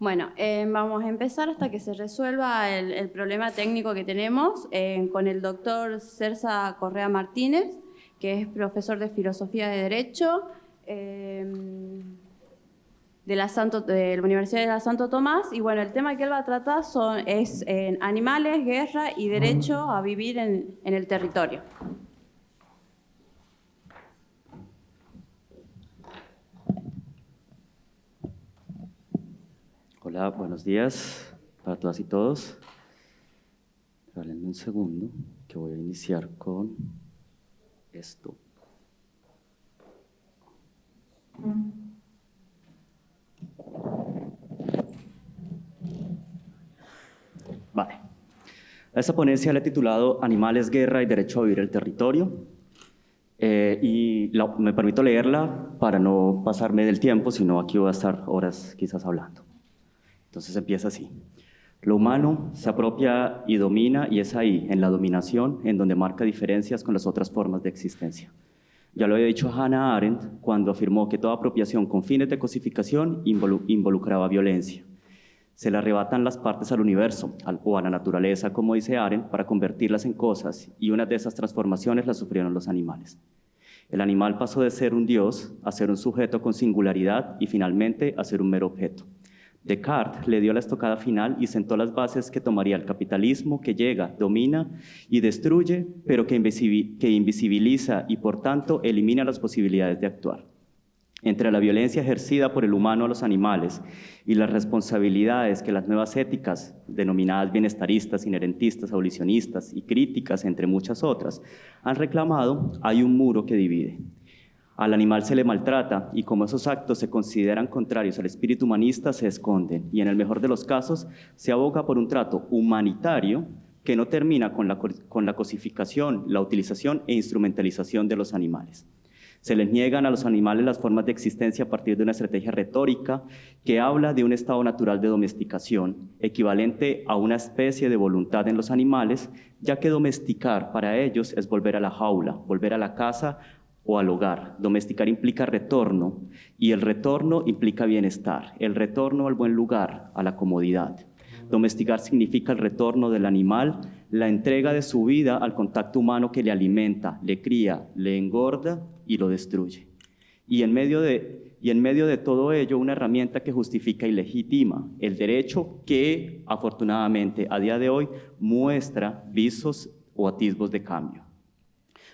Bueno, vamos a empezar hasta que se resuelva el problema técnico que tenemos con el doctor Cerza Correa Martínez, que es profesor de Filosofía de Derecho de la Universidad de la Santo Tomás. Y bueno, el tema que él va a tratar es animales, guerra y derecho a vivir en el territorio. Hola, buenos días para todas y todos. Regálenme un segundo que voy a iniciar con esto. Vale. A esta ponencia le he titulado Animales, Guerra y Derecho a Vivir el Territorio. Me permito leerla para no pasarme del tiempo, sino aquí voy a estar horas quizás hablando. Entonces empieza así. Lo humano se apropia y domina, y es ahí, en la dominación, en donde marca diferencias con las otras formas de existencia. Ya lo había dicho Hannah Arendt cuando afirmó que toda apropiación con fines de cosificación involucraba violencia. Se le arrebatan las partes al universo o a la naturaleza, como dice Arendt, para convertirlas en cosas, y una de esas transformaciones las sufrieron los animales. El animal pasó de ser un dios a ser un sujeto con singularidad y finalmente a ser un mero objeto. Descartes le dio la estocada final y sentó las bases que tomaría el capitalismo, que llega, domina y destruye, pero que invisibiliza y por tanto elimina las posibilidades de actuar. Entre la violencia ejercida por el humano a los animales y las responsabilidades que las nuevas éticas, denominadas bienestaristas, inherentistas, abolicionistas y críticas, entre muchas otras, han reclamado, hay un muro que divide. Al animal se le maltrata y como esos actos se consideran contrarios al espíritu humanista, se esconden y en el mejor de los casos se aboga por un trato humanitario que no termina con la cosificación, la utilización e instrumentalización de los animales. Se les niegan a los animales las formas de existencia a partir de una estrategia retórica que habla de un estado natural de domesticación, equivalente a una especie de voluntad en los animales, ya que domesticar para ellos es volver a la jaula, volver a la casa o al hogar. Domesticar implica retorno y el retorno implica bienestar, el retorno al buen lugar, a la comodidad. Domesticar significa el retorno del animal, la entrega de su vida al contacto humano que le alimenta, le cría, le engorda y lo destruye. Y en medio de todo ello, una herramienta que justifica y legitima el derecho que, afortunadamente, a día de hoy muestra visos o atisbos de cambio.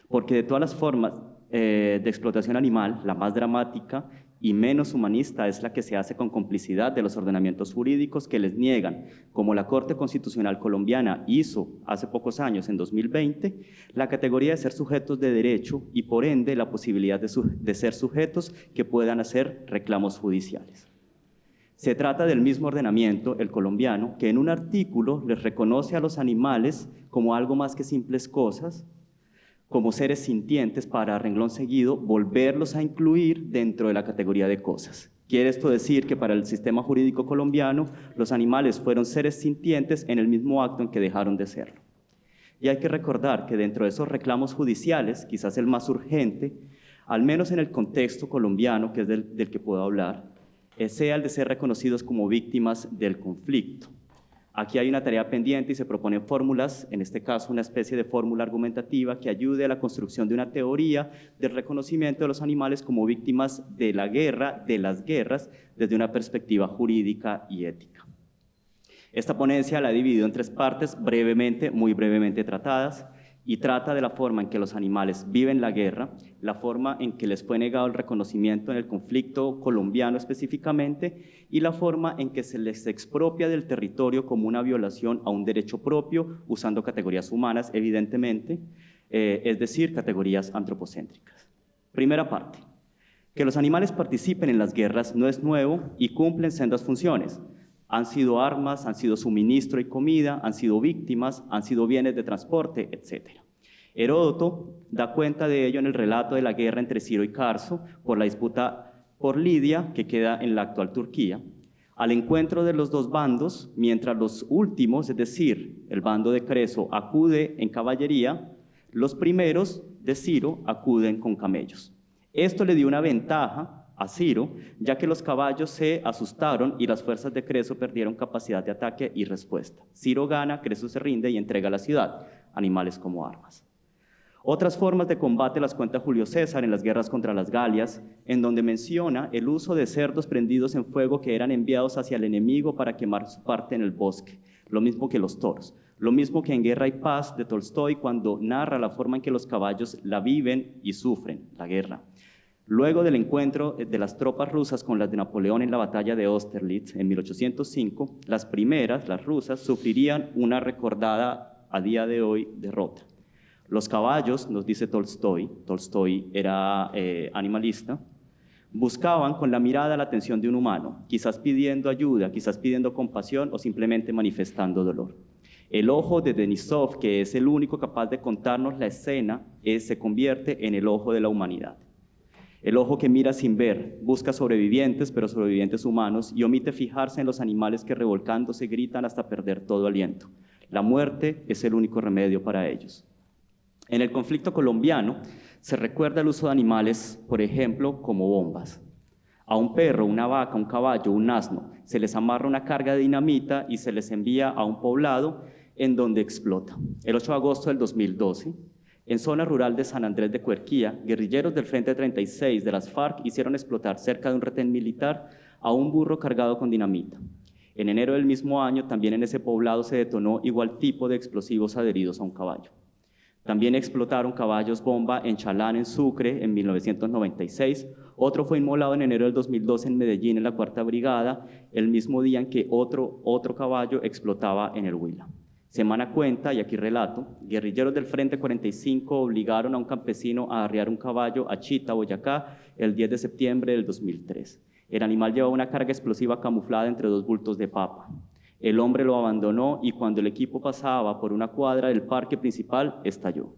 Porque de todas las formas de explotación animal, la más dramática y menos humanista es la que se hace con complicidad de los ordenamientos jurídicos que les niegan, como la Corte Constitucional Colombiana hizo hace pocos años, en 2020, la categoría de ser sujetos de derecho y por ende la posibilidad de ser sujetos que puedan hacer reclamos judiciales. Se trata del mismo ordenamiento, el colombiano, que en un artículo les reconoce a los animales como algo más que simples cosas, como seres sintientes, para, a renglón seguido, volverlos a incluir dentro de la categoría de cosas. Quiere esto decir que para el sistema jurídico colombiano, los animales fueron seres sintientes en el mismo acto en que dejaron de serlo. Y hay que recordar que dentro de esos reclamos judiciales, quizás el más urgente, al menos en el contexto colombiano, que es del que puedo hablar, sea el de ser reconocidos como víctimas del conflicto. Aquí hay una tarea pendiente y se proponen fórmulas, en este caso una especie de fórmula argumentativa que ayude a la construcción de una teoría del reconocimiento de los animales como víctimas de la guerra, de las guerras, desde una perspectiva jurídica y ética. Esta ponencia la he dividido en tres partes, brevemente, muy brevemente tratadas, y trata de la forma en que los animales viven la guerra, la forma en que les fue negado el reconocimiento en el conflicto colombiano específicamente, y la forma en que se les expropia del territorio como una violación a un derecho propio, usando categorías humanas, evidentemente, es decir, categorías antropocéntricas. Primera parte. Que los animales participen en las guerras no es nuevo y cumplen sendas funciones. Han sido armas, han sido suministro y comida, han sido víctimas, han sido bienes de transporte, etc. Heródoto da cuenta de ello en el relato de la guerra entre Ciro y Carso por la disputa por Lidia, que queda en la actual Turquía, al encuentro de los dos bandos, mientras los últimos, es decir, el bando de Creso, acude en caballería, los primeros de Ciro acuden con camellos. Esto le dio una ventaja a Ciro, ya que los caballos se asustaron y las fuerzas de Creso perdieron capacidad de ataque y respuesta. Ciro gana, Creso se rinde y entrega la ciudad, animales como armas. Otras formas de combate las cuenta Julio César en las guerras contra las Galias, en donde menciona el uso de cerdos prendidos en fuego que eran enviados hacia el enemigo para quemar su parte en el bosque, lo mismo que los toros, lo mismo que en Guerra y Paz de Tolstoy, cuando narra la forma en que los caballos la viven y sufren, la guerra. Luego del encuentro de las tropas rusas con las de Napoleón en la batalla de Austerlitz en 1805, las primeras, las rusas, sufrirían una recordada a día de hoy derrota. Los caballos, nos dice Tolstoy era animalista, buscaban con la mirada la atención de un humano, quizás pidiendo ayuda, quizás pidiendo compasión o simplemente manifestando dolor. El ojo de Denisov, que es el único capaz de contarnos la escena, se convierte en el ojo de la humanidad. El ojo que mira sin ver, busca sobrevivientes, pero sobrevivientes humanos, y omite fijarse en los animales que revolcándose gritan hasta perder todo aliento. La muerte es el único remedio para ellos. En el conflicto colombiano se recuerda el uso de animales, por ejemplo, como bombas. A un perro, una vaca, un caballo, un asno, se les amarra una carga de dinamita y se les envía a un poblado en donde explota. El 8 de agosto del 2012, en zona rural de San Andrés de Cuerquía, guerrilleros del Frente 36 de las FARC hicieron explotar cerca de un retén militar a un burro cargado con dinamita. En enero del mismo año, también en ese poblado se detonó igual tipo de explosivos adheridos a un caballo. También explotaron caballos bomba en Chalán, en Sucre, en 1996. Otro fue inmolado en enero del 2012 en Medellín, en la 4ª Brigada, el mismo día en que otro caballo explotaba en el Huila. Semana cuenta, y aquí relato, guerrilleros del Frente 45 obligaron a un campesino a arriar un caballo a Chita, Boyacá, el 10 de septiembre del 2003. El animal llevaba una carga explosiva camuflada entre 2 bultos de papa. El hombre lo abandonó y cuando el equipo pasaba por una cuadra del parque principal, estalló.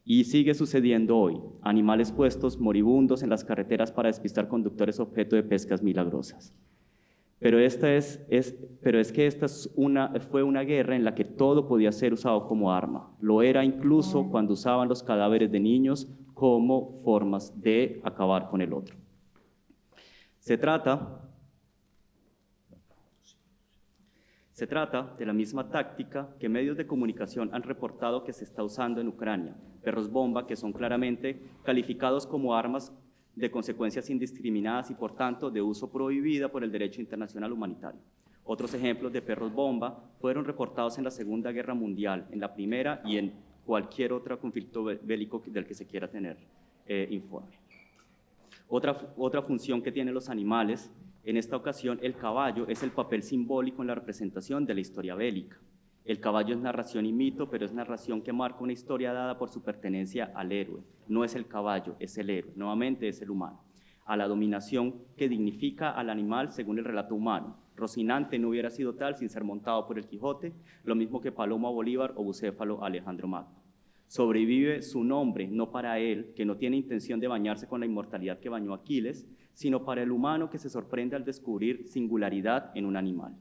Y sigue sucediendo hoy, animales puestos moribundos en las carreteras para despistar conductores objeto de pescas milagrosas. Pero es que esta fue una guerra en la que todo podía ser usado como arma. Lo era incluso cuando usaban los cadáveres de niños como formas de acabar con el otro. Se trata de la misma táctica que medios de comunicación han reportado que se está usando en Ucrania, perros bomba que son claramente calificados como armas de consecuencias indiscriminadas y por tanto de uso prohibida por el derecho internacional humanitario. Otros ejemplos de perros bomba fueron reportados en la Segunda Guerra Mundial, en la Primera y en cualquier otro conflicto bélico del que se quiera tener informe. Otra función que tienen los animales, en esta ocasión el caballo es el papel simbólico en la representación de la historia bélica. El caballo es narración y mito, pero es narración que marca una historia dada por su pertenencia al héroe. No es el caballo, es el héroe, nuevamente es el humano. A la dominación que dignifica al animal según el relato humano. Rocinante no hubiera sido tal sin ser montado por el Quijote, lo mismo que Paloma Bolívar o Bucéfalo Alejandro Magno. Sobrevive su nombre, no para él, que no tiene intención de bañarse con la inmortalidad que bañó Aquiles, sino para el humano que se sorprende al descubrir singularidad en un animal.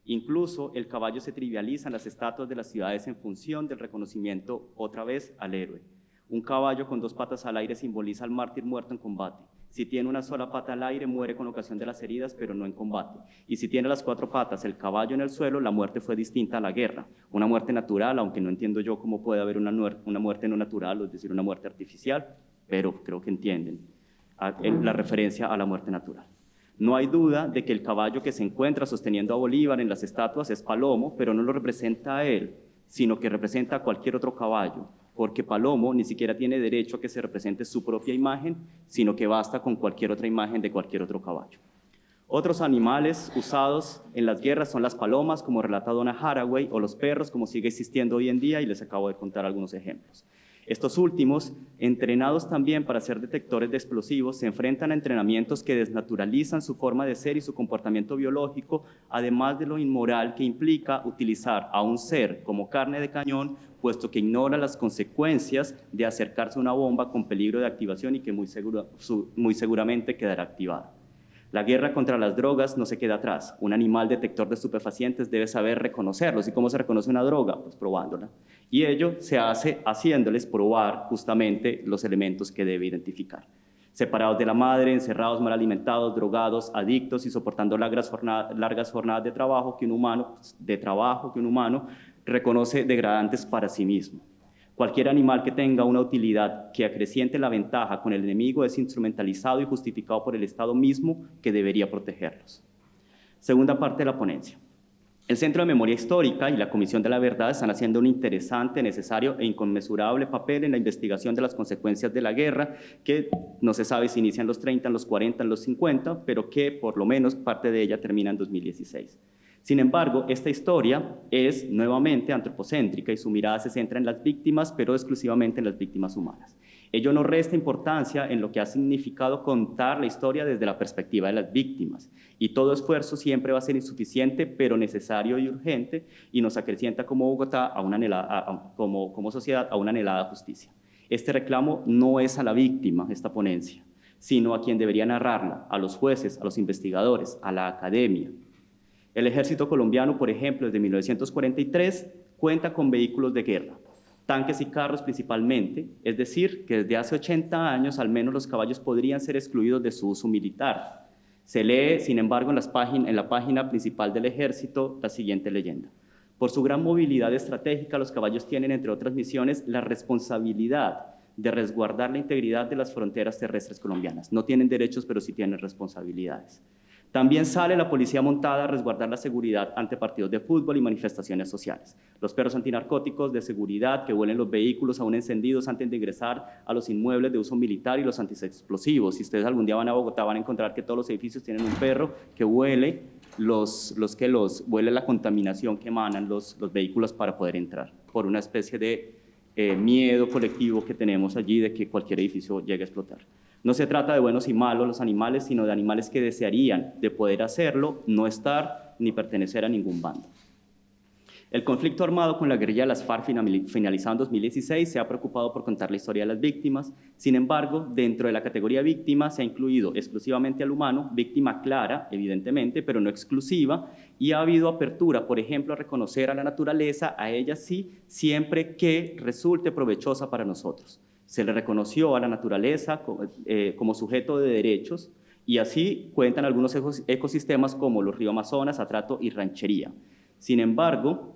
Incluso el caballo se trivializa en las estatuas de las ciudades en función del reconocimiento otra vez al héroe. Un caballo con 2 patas al aire simboliza al mártir muerto en combate. Si tiene una sola pata al aire, muere con ocasión de las heridas, pero no en combate. Y si tiene las 4 patas, el caballo en el suelo, la muerte fue distinta a la guerra. Una muerte natural, aunque no entiendo yo cómo puede haber una muerte no natural, es decir, una muerte artificial, pero creo que entienden la referencia a la muerte natural. No hay duda de que el caballo que se encuentra sosteniendo a Bolívar en las estatuas es Palomo, pero no lo representa a él, sino que representa a cualquier otro caballo, porque Palomo ni siquiera tiene derecho a que se represente su propia imagen, sino que basta con cualquier otra imagen de cualquier otro caballo. Otros animales usados en las guerras son las palomas, como relata Donna Haraway, o los perros, como sigue existiendo hoy en día, y les acabo de contar algunos ejemplos. Estos últimos, entrenados también para ser detectores de explosivos, se enfrentan a entrenamientos que desnaturalizan su forma de ser y su comportamiento biológico, además de lo inmoral que implica utilizar a un ser como carne de cañón, puesto que ignora las consecuencias de acercarse a una bomba con peligro de activación y que muy seguramente quedará activada. La guerra contra las drogas no se queda atrás. Un animal detector de estupefacientes debe saber reconocerlos. ¿Y cómo se reconoce una droga? Pues probándola. Y ello se hace haciéndoles probar justamente los elementos que debe identificar. separados de la madre, encerrados, mal alimentados, drogados, adictos y soportando largas jornadas de trabajo que un humano reconoce degradantes para sí mismo. Cualquier animal que tenga una utilidad que acreciente la ventaja con el enemigo es instrumentalizado y justificado por el Estado mismo que debería protegerlos. Segunda parte de la ponencia. El Centro de Memoria Histórica y la Comisión de la Verdad están haciendo un interesante, necesario e inconmensurable papel en la investigación de las consecuencias de la guerra, que no se sabe si inicia en los 30, en los 40, en los 50, pero que por lo menos parte de ella termina en 2016. Sin embargo, esta historia es nuevamente antropocéntrica y su mirada se centra en las víctimas, pero exclusivamente en las víctimas humanas. Ello no resta importancia en lo que ha significado contar la historia desde la perspectiva de las víctimas, y todo esfuerzo siempre va a ser insuficiente, pero necesario y urgente, y nos acrecienta como Bogotá, como sociedad, a una anhelada justicia. Este reclamo no es a la víctima, esta ponencia, sino a quien debería narrarla, a los jueces, a los investigadores, a la academia. El ejército colombiano, por ejemplo, desde 1943, cuenta con vehículos de guerra, tanques y carros principalmente, es decir, que desde hace 80 años al menos los caballos podrían ser excluidos de su uso militar. Se lee, sin embargo, en la página principal del ejército la siguiente leyenda. Por su gran movilidad estratégica, los caballos tienen, entre otras misiones, la responsabilidad de resguardar la integridad de las fronteras terrestres colombianas. No tienen derechos, pero sí tienen responsabilidades. También sale la policía montada a resguardar la seguridad ante partidos de fútbol y manifestaciones sociales. Los perros antinarcóticos de seguridad que huelen los vehículos aún encendidos antes de ingresar a los inmuebles de uso militar y los antiexplosivos. Si ustedes algún día van a Bogotá van a encontrar que todos los edificios tienen un perro que huele huele la contaminación que emanan los vehículos para poder entrar, por una especie de miedo colectivo que tenemos allí de que cualquier edificio llegue a explotar. No se trata de buenos y malos los animales, sino de animales que desearían de poder hacerlo, no estar ni pertenecer a ningún bando. El conflicto armado con la guerrilla de las FARC finalizado en 2016 se ha preocupado por contar la historia de las víctimas. Sin embargo, dentro de la categoría víctima se ha incluido exclusivamente al humano, víctima clara, evidentemente, pero no exclusiva, y ha habido apertura, por ejemplo, a reconocer a la naturaleza, a ella sí, siempre que resulte provechosa para nosotros. Se le reconoció a la naturaleza como sujeto de derechos, y así cuentan algunos ecosistemas como los ríos Amazonas, Atrato y Ranchería. Sin embargo,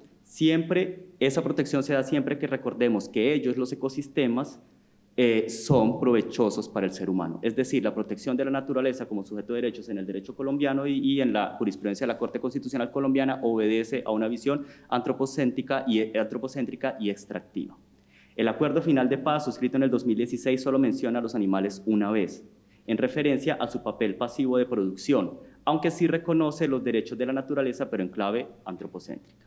esa protección se da siempre que recordemos que ellos, los ecosistemas, son provechosos para el ser humano. Es decir, la protección de la naturaleza como sujeto de derechos en el derecho colombiano y en la jurisprudencia de la Corte Constitucional colombiana obedece a una visión antropocéntrica y extractiva. El acuerdo final de paz, suscrito en el 2016, solo menciona a los animales una vez, en referencia a su papel pasivo de producción, aunque sí reconoce los derechos de la naturaleza, pero en clave antropocéntrica.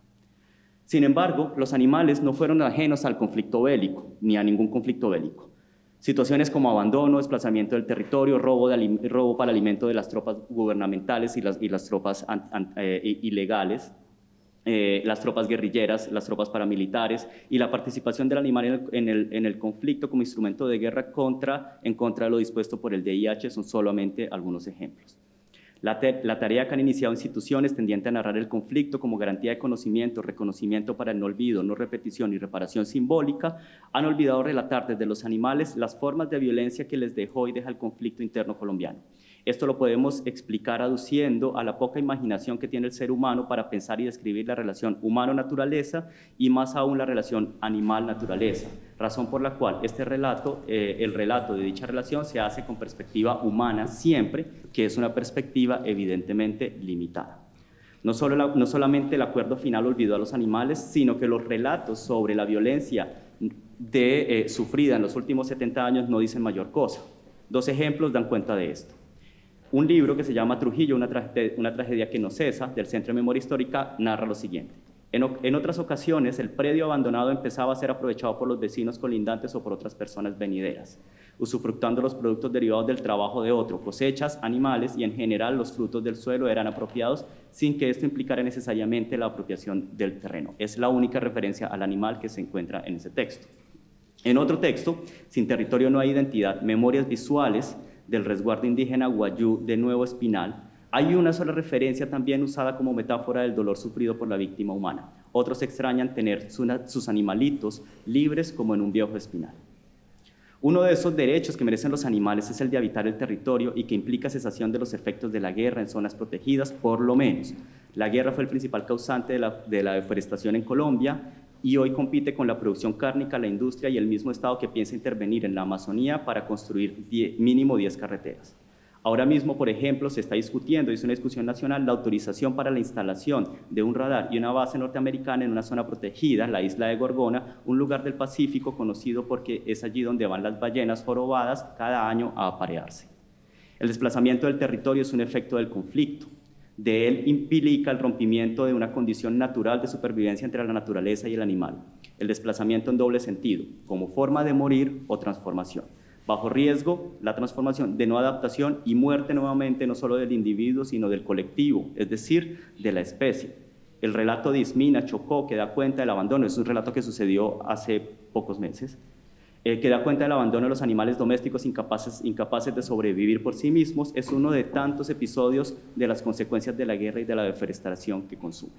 Sin embargo, los animales no fueron ajenos al conflicto bélico, ni a ningún conflicto bélico. Situaciones como abandono, desplazamiento del territorio, robo para alimento de las tropas gubernamentales y las tropas ilegales, las tropas guerrilleras, las tropas paramilitares y la participación del animal en el conflicto como instrumento de guerra en contra de lo dispuesto por el DIH son solamente algunos ejemplos. La tarea que han iniciado instituciones tendiente a narrar el conflicto como garantía de conocimiento, reconocimiento para el no olvido, no repetición y reparación simbólica, han olvidado relatar desde los animales las formas de violencia que les dejó y deja el conflicto interno colombiano. Esto lo podemos explicar aduciendo a la poca imaginación que tiene el ser humano para pensar y describir la relación humano-naturaleza y más aún la relación animal-naturaleza, razón por la cual el relato de dicha relación se hace con perspectiva humana siempre, que es una perspectiva evidentemente limitada. No solamente el acuerdo final olvidó a los animales, sino que los relatos sobre la violencia sufrida en los últimos 70 años no dicen mayor cosa. Dos ejemplos dan cuenta de esto. Un libro que se llama Trujillo, una tragedia que no cesa, del Centro de Memoria Histórica, narra lo siguiente. En otras ocasiones, el predio abandonado empezaba a ser aprovechado por los vecinos colindantes o por otras personas venideras, usufructando los productos derivados del trabajo de otro, cosechas, animales y en general los frutos del suelo eran apropiados sin que esto implicara necesariamente la apropiación del terreno. Es la única referencia al animal que se encuentra en ese texto. En otro texto, Sin territorio no hay identidad, memorias visuales del resguardo indígena Guayú de Nuevo Espinal, hay una sola referencia también usada como metáfora del dolor sufrido por la víctima humana. Otros extrañan tener sus animalitos libres como en un viejo espinal. Uno de esos derechos que merecen los animales es el de habitar el territorio y que implica cesación de los efectos de la guerra en zonas protegidas, por lo menos. La guerra fue el principal causante de la deforestación en Colombia y hoy compite con la producción cárnica, la industria y el mismo Estado que piensa intervenir en la Amazonía para construir mínimo 10 carreteras. Ahora mismo, por ejemplo, se está discutiendo, es una discusión nacional, la autorización para la instalación de un radar y una base norteamericana en una zona protegida, la isla de Gorgona, un lugar del Pacífico conocido porque es allí donde van las ballenas jorobadas cada año a aparearse. El desplazamiento del territorio es un efecto del conflicto. De él implica el rompimiento de una condición natural de supervivencia entre la naturaleza y el animal. El desplazamiento en doble sentido, como forma de morir o transformación. Bajo riesgo, la transformación de no adaptación y muerte nuevamente no solo del individuo, sino del colectivo, es decir, de la especie. El relato de Ismina Chocó, que da cuenta del abandono, es un relato que sucedió hace pocos meses, que da cuenta del abandono de los animales domésticos incapaces de sobrevivir por sí mismos, es uno de tantos episodios de las consecuencias de la guerra y de la deforestación que consume.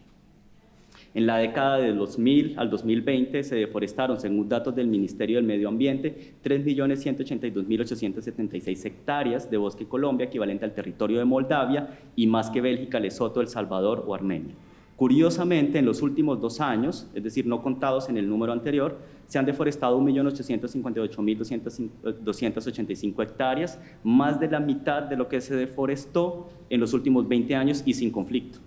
En la década de 2000 al 2020 se deforestaron, según datos del Ministerio del Medio Ambiente, 3.182.876 hectáreas de bosque Colombia, equivalente al territorio de Moldavia, y más que Bélgica, Lesoto, El Salvador o Armenia. Curiosamente, en los últimos 2 años, es decir, no contados en el número anterior, se han deforestado 1.858.285 hectáreas, más de la mitad de lo que se deforestó en los últimos 20 años y sin conflicto.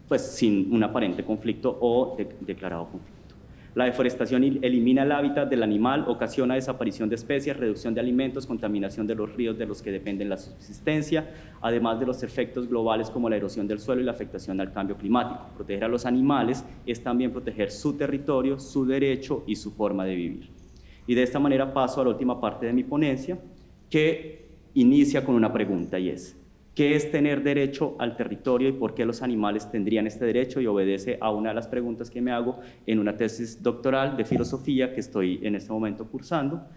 Pues sin un aparente conflicto o declarado conflicto. La deforestación elimina el hábitat del animal, ocasiona desaparición de especies, reducción de alimentos, contaminación de los ríos de los que dependen la subsistencia, además de los efectos globales como la erosión del suelo y la afectación al cambio climático. Proteger a los animales es también proteger su territorio, su derecho y su forma de vivir. Y de esta manera paso a la última parte de mi ponencia, que inicia con una pregunta y es: ¿qué es tener derecho al territorio y por qué los animales tendrían este derecho? Y obedece a una de las preguntas que me hago en una tesis doctoral de filosofía que estoy en este momento cursando,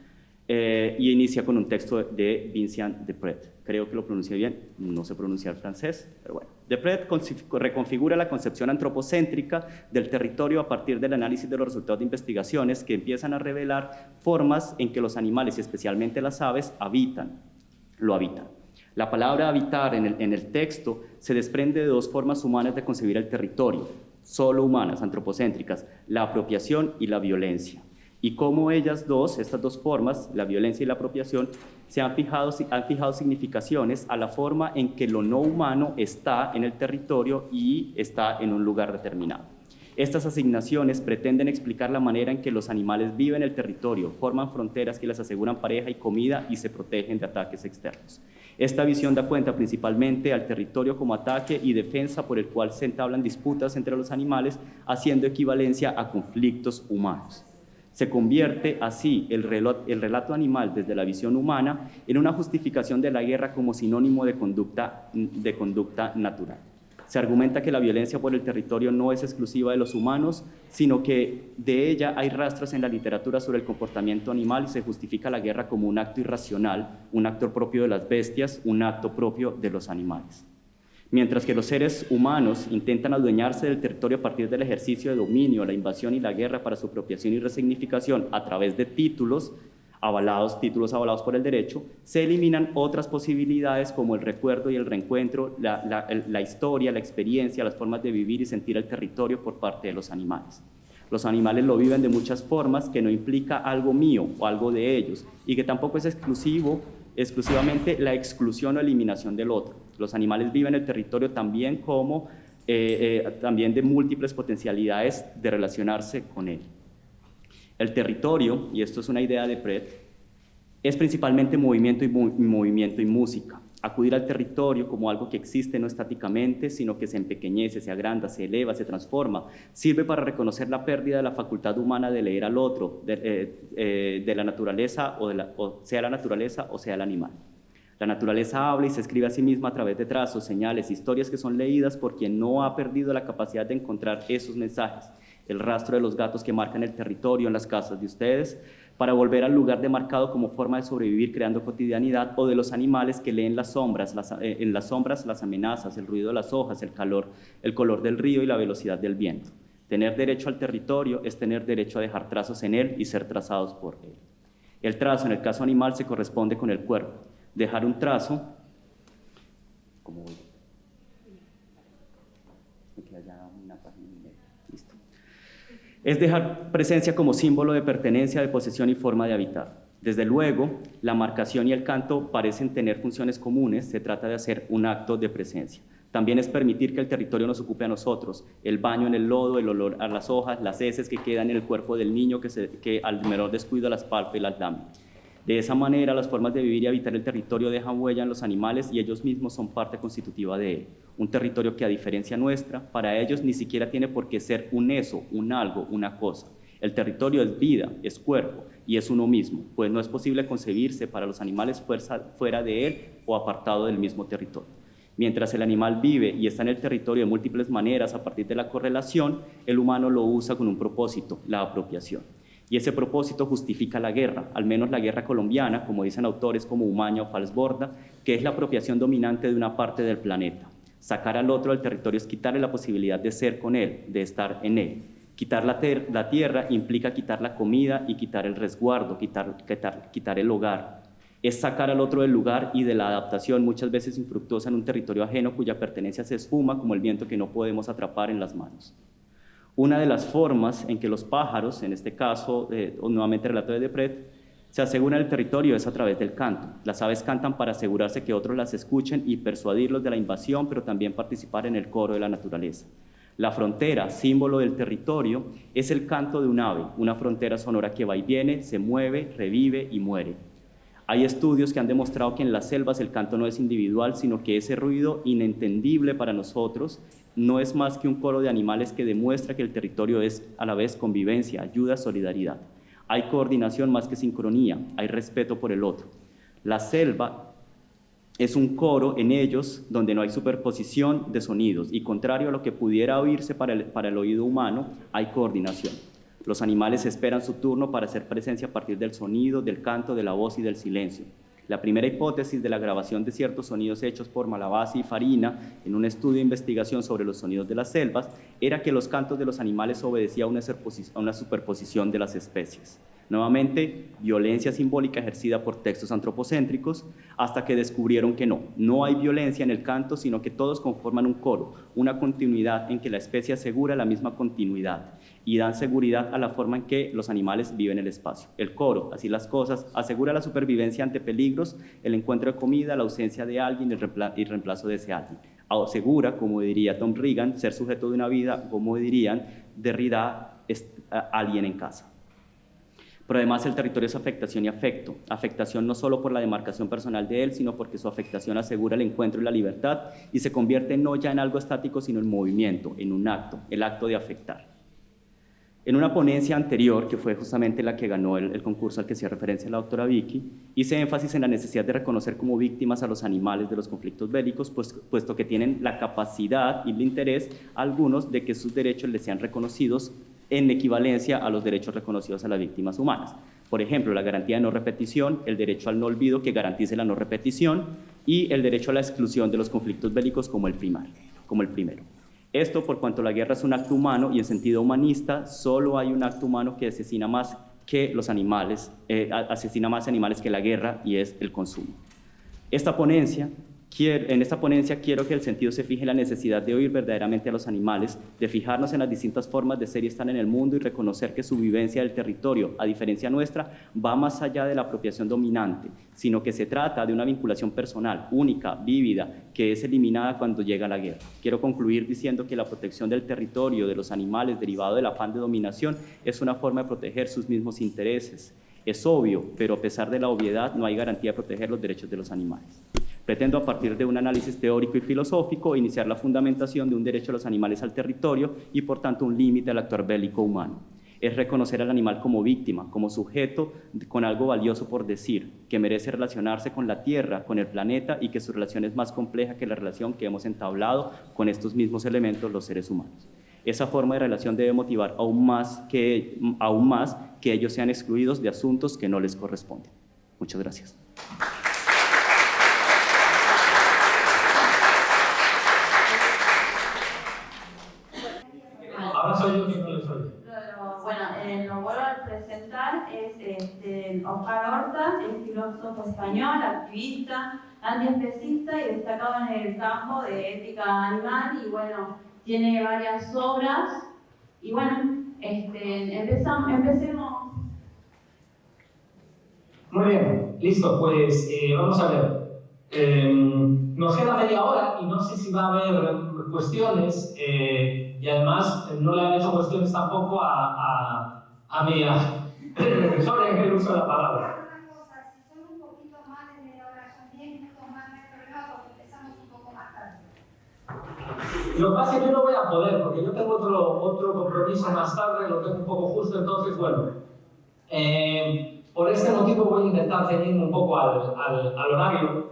y inicia con un texto de Vincent Depret. Creo que lo pronuncié bien, no sé pronunciar francés, pero bueno. Depret reconfigura la concepción antropocéntrica del territorio a partir del análisis de los resultados de investigaciones que empiezan a revelar formas en que los animales, y especialmente las aves, lo habitan. La palabra habitar en el texto se desprende de 2 formas humanas de concebir el territorio, solo humanas, antropocéntricas, la apropiación y la violencia. Y cómo estas 2 formas, la violencia y la apropiación, han fijado significaciones a la forma en que lo no humano está en el territorio y está en un lugar determinado. Estas asignaciones pretenden explicar la manera en que los animales viven el territorio, forman fronteras que les aseguran pareja y comida y se protegen de ataques externos. Esta visión da cuenta principalmente al territorio como ataque y defensa por el cual se entablan disputas entre los animales, haciendo equivalencia a conflictos humanos. Se convierte así el relato animal desde la visión humana en una justificación de la guerra como sinónimo de conducta natural. Se argumenta que la violencia por el territorio no es exclusiva de los humanos, sino que de ella hay rastros en la literatura sobre el comportamiento animal y se justifica la guerra como un acto irracional, un acto propio de las bestias, un acto propio de los animales. Mientras que los seres humanos intentan adueñarse del territorio a partir del ejercicio de dominio, la invasión y la guerra para su apropiación y resignificación a través de títulos avalados por el derecho, se eliminan otras posibilidades como el recuerdo y el reencuentro, la historia, la experiencia, las formas de vivir y sentir el territorio por parte de los animales. Los animales lo viven de muchas formas que no implica algo mío o algo de ellos y que tampoco es exclusivamente la exclusión o eliminación del otro. Los animales viven el territorio también también de múltiples potencialidades de relacionarse con él. El territorio, y esto es una idea de Pret, es principalmente movimiento y música. Acudir al territorio como algo que existe no estáticamente, sino que se empequeñece, se agranda, se eleva, se transforma, sirve para reconocer la pérdida de la facultad humana de leer al otro, de la naturaleza, sea la naturaleza o sea el animal. La naturaleza habla y se escribe a sí misma a través de trazos, señales, historias que son leídas por quien no ha perdido la capacidad de encontrar esos mensajes. El rastro de los gatos que marcan el territorio en las casas de ustedes, para volver al lugar demarcado como forma de sobrevivir creando cotidianidad, o de los animales que leen en las sombras las amenazas, el ruido de las hojas, el color del río y la velocidad del viento. Tener derecho al territorio es tener derecho a dejar trazos en él y ser trazados por él. El trazo en el caso animal se corresponde con el cuerpo. Dejar un trazo, como listo, es dejar presencia como símbolo de pertenencia, de posesión y forma de habitar. Desde luego, la marcación y el canto parecen tener funciones comunes, se trata de hacer un acto de presencia. También es permitir que el territorio nos ocupe a nosotros, el baño en el lodo, el olor a las hojas, las heces que quedan en el cuerpo del niño que al menor descuido las palpa y las lame. De esa manera, las formas de vivir y habitar el territorio dejan huella en los animales y ellos mismos son parte constitutiva de él. Un territorio que, a diferencia nuestra, para ellos ni siquiera tiene por qué ser un eso, un algo, una cosa. El territorio es vida, es cuerpo y es uno mismo, pues no es posible concebirse para los animales fuera de él o apartado del mismo territorio. Mientras el animal vive y está en el territorio de múltiples maneras a partir de la correlación, el humano lo usa con un propósito, la apropiación. Y ese propósito justifica la guerra, al menos la guerra colombiana, como dicen autores como Umaña o Falsborda, que es la apropiación dominante de una parte del planeta. Sacar al otro del territorio es quitarle la posibilidad de ser con él, de estar en él. Quitar la tierra implica quitar la comida y quitar el resguardo, quitar el hogar. Es sacar al otro del lugar y de la adaptación, muchas veces infructuosa en un territorio ajeno cuya pertenencia se esfuma como el viento que no podemos atrapar en las manos. Una de las formas en que los pájaros, en este caso, nuevamente relato de Depret, se aseguran el territorio es a través del canto. Las aves cantan para asegurarse que otros las escuchen y persuadirlos de la invasión, pero también participar en el coro de la naturaleza. La frontera, símbolo del territorio, es el canto de un ave, una frontera sonora que va y viene, se mueve, revive y muere. Hay estudios que han demostrado que en las selvas el canto no es individual, sino que ese ruido inentendible para nosotros no es más que un coro de animales que demuestra que el territorio es a la vez convivencia, ayuda, solidaridad. Hay coordinación más que sincronía, hay respeto por el otro. La selva es un coro en ellos donde no hay superposición de sonidos y contrario a lo que pudiera oírse para el oído humano, hay coordinación. Los animales esperan su turno para hacer presencia a partir del sonido, del canto, de la voz y del silencio. La primera hipótesis de la grabación de ciertos sonidos hechos por Malavasi y Farina en un estudio de investigación sobre los sonidos de las selvas era que los cantos de los animales obedecían a una superposición de las especies. Nuevamente, violencia simbólica ejercida por textos antropocéntricos, hasta que descubrieron que no hay violencia en el canto, sino que todos conforman un coro, una continuidad en que la especie asegura la misma continuidad y dan seguridad a la forma en que los animales viven el espacio. El coro, así las cosas, asegura la supervivencia ante peligros, el encuentro de comida, la ausencia de alguien y el reemplazo de ese alguien. Asegura, como diría Tom Regan, ser sujeto de una vida, como dirían Derrida, alguien en casa. Pero además el territorio es afectación y afecto. Afectación no solo por la demarcación personal de él, sino porque su afectación asegura el encuentro y la libertad y se convierte no ya en algo estático, sino en movimiento, en un acto, el acto de afectar. En una ponencia anterior, que fue justamente la que ganó el concurso al que hacía referencia la doctora Vicky, hice énfasis en la necesidad de reconocer como víctimas a los animales de los conflictos bélicos, puesto que tienen la capacidad y el interés a algunos de que sus derechos les sean reconocidos en equivalencia a los derechos reconocidos a las víctimas humanas. Por ejemplo, la garantía de no repetición, el derecho al no olvido que garantice la no repetición y el derecho a la exclusión de los conflictos bélicos como el primero. Esto por cuanto la guerra es un acto humano y en sentido humanista solo hay un acto humano que asesina más que los animales, asesina más animales que la guerra y es el consumo. En esta ponencia quiero que el sentido se fije en la necesidad de oír verdaderamente a los animales, de fijarnos en las distintas formas de ser y estar en el mundo y reconocer que su vivencia del territorio, a diferencia nuestra, va más allá de la apropiación dominante, sino que se trata de una vinculación personal, única, vívida, que es eliminada cuando llega la guerra. Quiero concluir diciendo que la protección del territorio, de los animales, derivado del afán de dominación, es una forma de proteger sus mismos intereses. Es obvio, pero a pesar de la obviedad, no hay garantía de proteger los derechos de los animales. Pretendo, a partir de un análisis teórico y filosófico, iniciar la fundamentación de un derecho de los animales al territorio y, por tanto, un límite al actuar bélico humano. Es reconocer al animal como víctima, como sujeto con algo valioso por decir, que merece relacionarse con la Tierra, con el planeta y que su relación es más compleja que la relación que hemos entablado con estos mismos elementos los seres humanos. Esa forma de relación debe motivar aún más que ellos sean excluidos de asuntos que no les corresponden. Muchas gracias. Ahora soy yo quien no les oye. Bueno, lo vuelvo a presentar, es Oscar Horta es filósofo español, activista, antiespecista y destacado en el campo de ética animal, y bueno, tiene varias obras. Y bueno, empecemos. Muy bien, listo, pues vamos a ver. Nos queda media hora y no sé si va a haber cuestiones, y además no le han hecho cuestiones tampoco a mi profesor en el uso de la palabra. Si son un poquito más de media hora, son 10 minutos más, no hay problema porque empezamos un poco más tarde. Lo que pasa es que yo no voy a poder, porque yo tengo otro compromiso más tarde, lo tengo un poco justo, entonces, bueno, por este motivo voy a intentar ceñirme un poco al horario.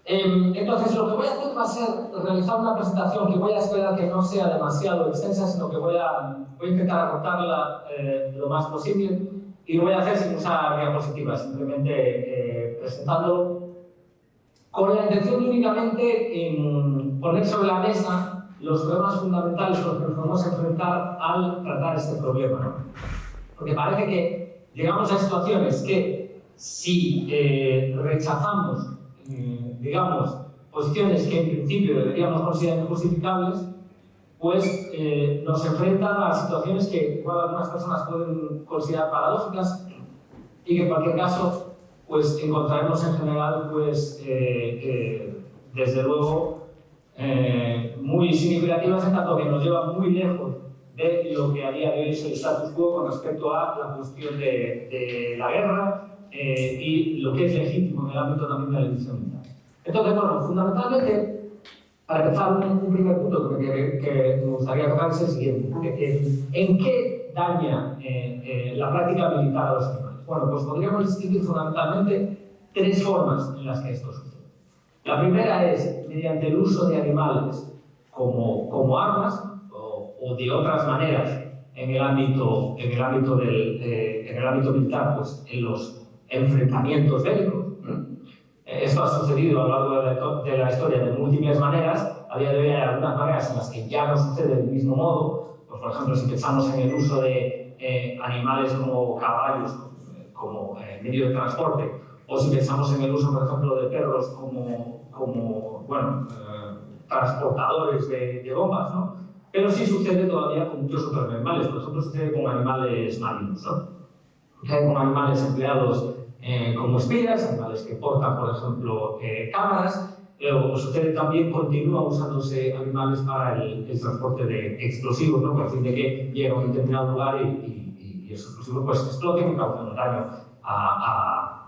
Entonces, lo que voy a hacer va a ser realizar una presentación que voy a esperar que no sea demasiado extensa, sino que voy a intentar acortarla lo más posible, y lo voy a hacer sin usar diapositivas, simplemente presentándolo, con la intención únicamente en poner sobre la mesa los problemas fundamentales con los que nos vamos a enfrentar al tratar este problema, ¿no? Porque parece que llegamos a situaciones que, si rechazamos, digamos, posiciones que en principio deberíamos considerar injustificables, pues nos enfrentan a situaciones que igual algunas personas pueden considerar paradójicas, y que en cualquier caso pues encontraremos en general, pues desde luego muy significativas, en tanto que nos llevan muy lejos de lo que a día de hoy es el status quo con respecto a la cuestión de la guerra y lo que es legítimo en el ámbito también de la división militar. Entonces, bueno, fundamentalmente, para empezar, un primer punto que me gustaría tocar es el siguiente. ¿En qué daña la práctica militar a los animales? Bueno, pues podríamos distinguir fundamentalmente tres formas en las que esto sucede. La primera es mediante el uso de animales como armas o de otras maneras en el ámbito militar, pues en los enfrentamientos bélicos. Esto ha sucedido a lo largo de la historia de múltiples maneras. A día de hoy hay algunas maneras en las que ya no sucede del mismo modo. Pues, por ejemplo, si pensamos en el uso de animales como caballos como medio de transporte, o si pensamos en el uso, por ejemplo, de perros como transportadores de bombas, ¿no? Pero sí sucede todavía con muchos otros animales. Por ejemplo, sucede con animales marinos, ¿no? Con animales empleados como espías, animales que portan, por ejemplo, cámaras, o sucede también, continúa usándose animales para el transporte de explosivos, ¿no? Por fin de que llega a un determinado lugar y esos explosivos pues exploten y causan un daño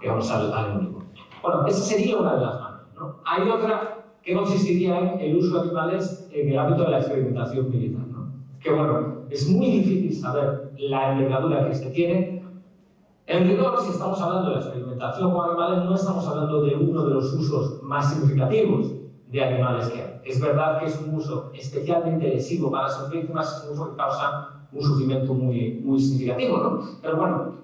digamos, al enemigo. Bueno, esa sería una de las maneras, ¿no? Hay otra que consistiría en el uso de animales en el ámbito de la experimentación militar, ¿no? Que, bueno, es muy difícil saber la envergadura que este tiene. En rigor, si estamos hablando de la experimentación con animales, no estamos hablando de uno de los usos más significativos de animales que hay. Es verdad que es un uso especialmente lesivo para sus víctimas, es un uso que causa un sufrimiento muy significativo, ¿no? Pero bueno,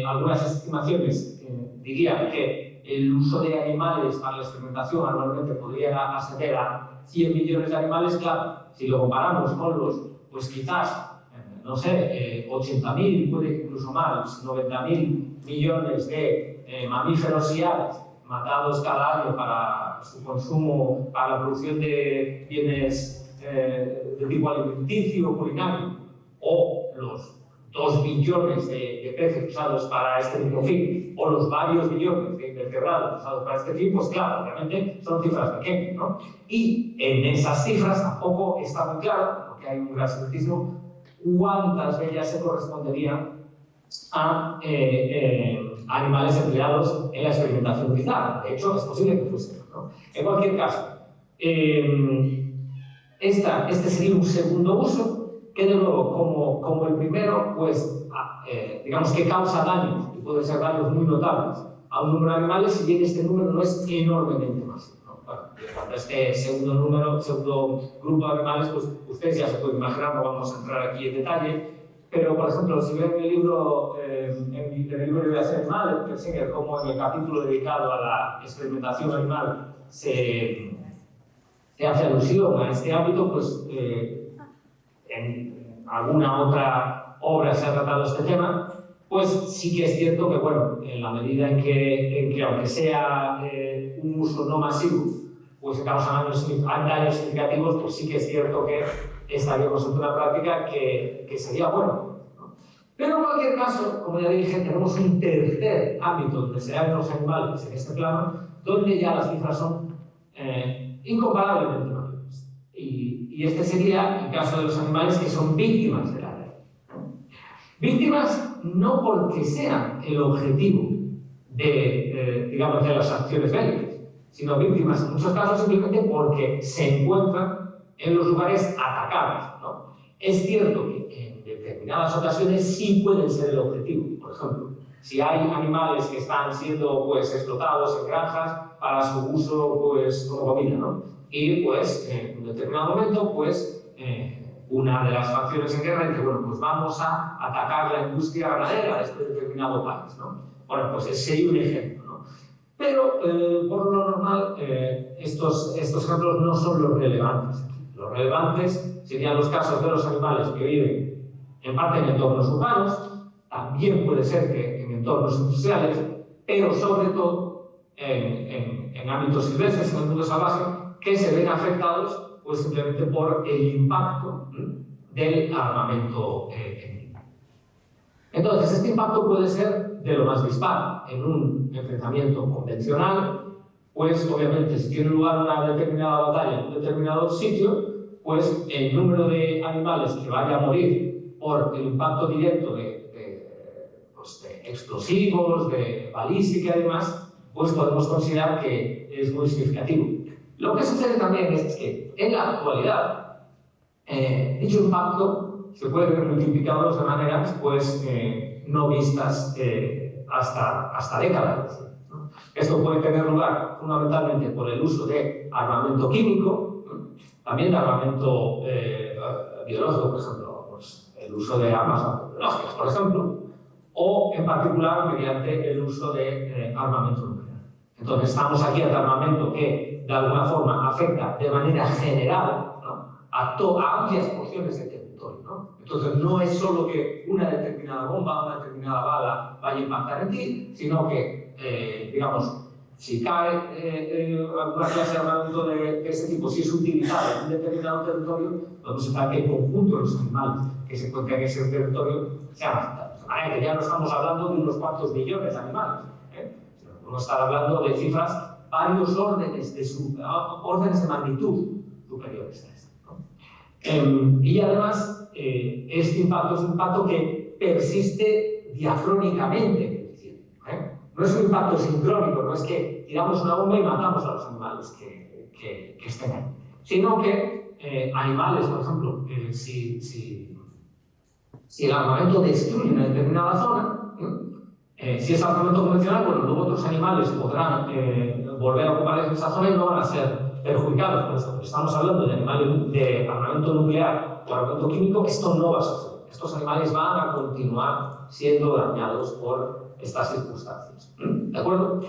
algunas estimaciones dirían que el uso de animales para la experimentación anualmente podría ascender a 100 millones de animales. Claro, si lo comparamos con los, pues quizás, no sé, 80.000, puede incluso más, 90.000 millones de mamíferos y aves matados cada año para su consumo, para la producción de bienes de tipo alimenticio, culinario, o los 2 billones de peces usados para este mismo fin, o los varios billones de invertebrados usados para este fin, pues claro, obviamente son cifras pequeñas, ¿no? Y en esas cifras tampoco está muy claro, porque hay un gran secretismo, cuántas de ellas se corresponderían a animales empleados en la experimentación militar. De hecho, es posible que fuese, ¿no? En cualquier caso, este sería un segundo uso, que de nuevo, como el primero, pues digamos que causa daños, y pueden ser daños muy notables a un número de animales, si bien este número no es enormemente masivo, ¿no? Bueno, cuando este segundo grupo de animales, pues ustedes ya se pueden imaginar, no vamos a entrar aquí en detalle, pero por ejemplo, si ven el libro, en el libro de Biología Animal, de Persinger, como en el capítulo dedicado a la experimentación animal se hace alusión a este ámbito, pues en alguna otra obra se ha tratado este tema. pues sí que es cierto que, bueno, en la medida en que aunque sea un uso no masivo, pues se causan daños significativos, pues sí que es cierto que estaríamos en una práctica que sería bueno, ¿no? Pero en cualquier caso, como ya dije, tenemos un tercer ámbito donde se dan los animales en este plano, donde ya las cifras son incomparablemente mayores. Y este sería el caso de los animales que son víctimas de la ley. Víctimas no porque sean el objetivo de, digamos, de las acciones bélicas, sino víctimas en muchos casos simplemente porque se encuentran en los lugares atacados, ¿no? Es cierto que en determinadas ocasiones sí pueden ser el objetivo. Por ejemplo, si hay animales que están siendo, pues, explotados en granjas para su uso, pues, como comida, ¿no? Y pues en un determinado momento, pues una de las facciones en guerra dice, bueno, pues vamos a atacar la industria ganadera de este determinado país, ¿no? Bueno, pues ese sería un ejemplo, ¿no? Pero por lo normal estos ejemplos no son los relevantes. Los relevantes serían los casos de los animales que viven en parte en entornos urbanos, también puede ser que en entornos industriales, pero sobre todo en ámbitos silvestres, en el mundo salvaje, que se ven afectados pues simplemente por el impacto del armamento químico. Entonces, este impacto puede ser de lo más dispar. En un enfrentamiento convencional, pues obviamente si tiene lugar una determinada batalla en un determinado sitio, pues el número de animales que vaya a morir por el impacto directo pues de explosivos, de balística y demás, pues podemos considerar que es muy significativo. Lo que sucede también es que en la actualidad dicho impacto se puede ver multiplicado de maneras pues, no vistas hasta décadas, ¿no? Esto puede tener lugar fundamentalmente por el uso de armamento químico, ¿no? También de armamento biológico, por ejemplo, pues, el uso de armas biológicas, por ejemplo, o en particular mediante el uso de armamento nuclear. Entonces estamos aquí ante armamento que de alguna forma afecta de manera general, ¿no? a amplias porciones del territorio, ¿no? Entonces no es solo que una determinada bomba, una determinada bala vaya a impactar en ti, sino que, digamos, si cae alguna clase de armamento de ese tipo, si es utilizado en un determinado territorio, podemos estar que el conjunto de los animales que se encuentran en ese territorio sean afectados. De manera que ya no estamos hablando de unos cuantos millones de animales, podemos estar hablando de cifras, varios órdenes de magnitud superiores a esto, ¿no? Y además, este impacto es un impacto que persiste diacrónicamente, es decir, no es un impacto sincrónico, no es que tiramos una bomba y matamos a los animales que estén ahí, sino que animales, por ejemplo, si el armamento destruye una determinada zona, si es armamento convencional, bueno, luego otros animales podrán volver a ocupar esa zona y no van a ser perjudicados. Por eso, estamos hablando de animales de armamento nuclear o armamento químico, esto no va a suceder. Estos animales van a continuar siendo dañados por estas circunstancias. ¿De acuerdo?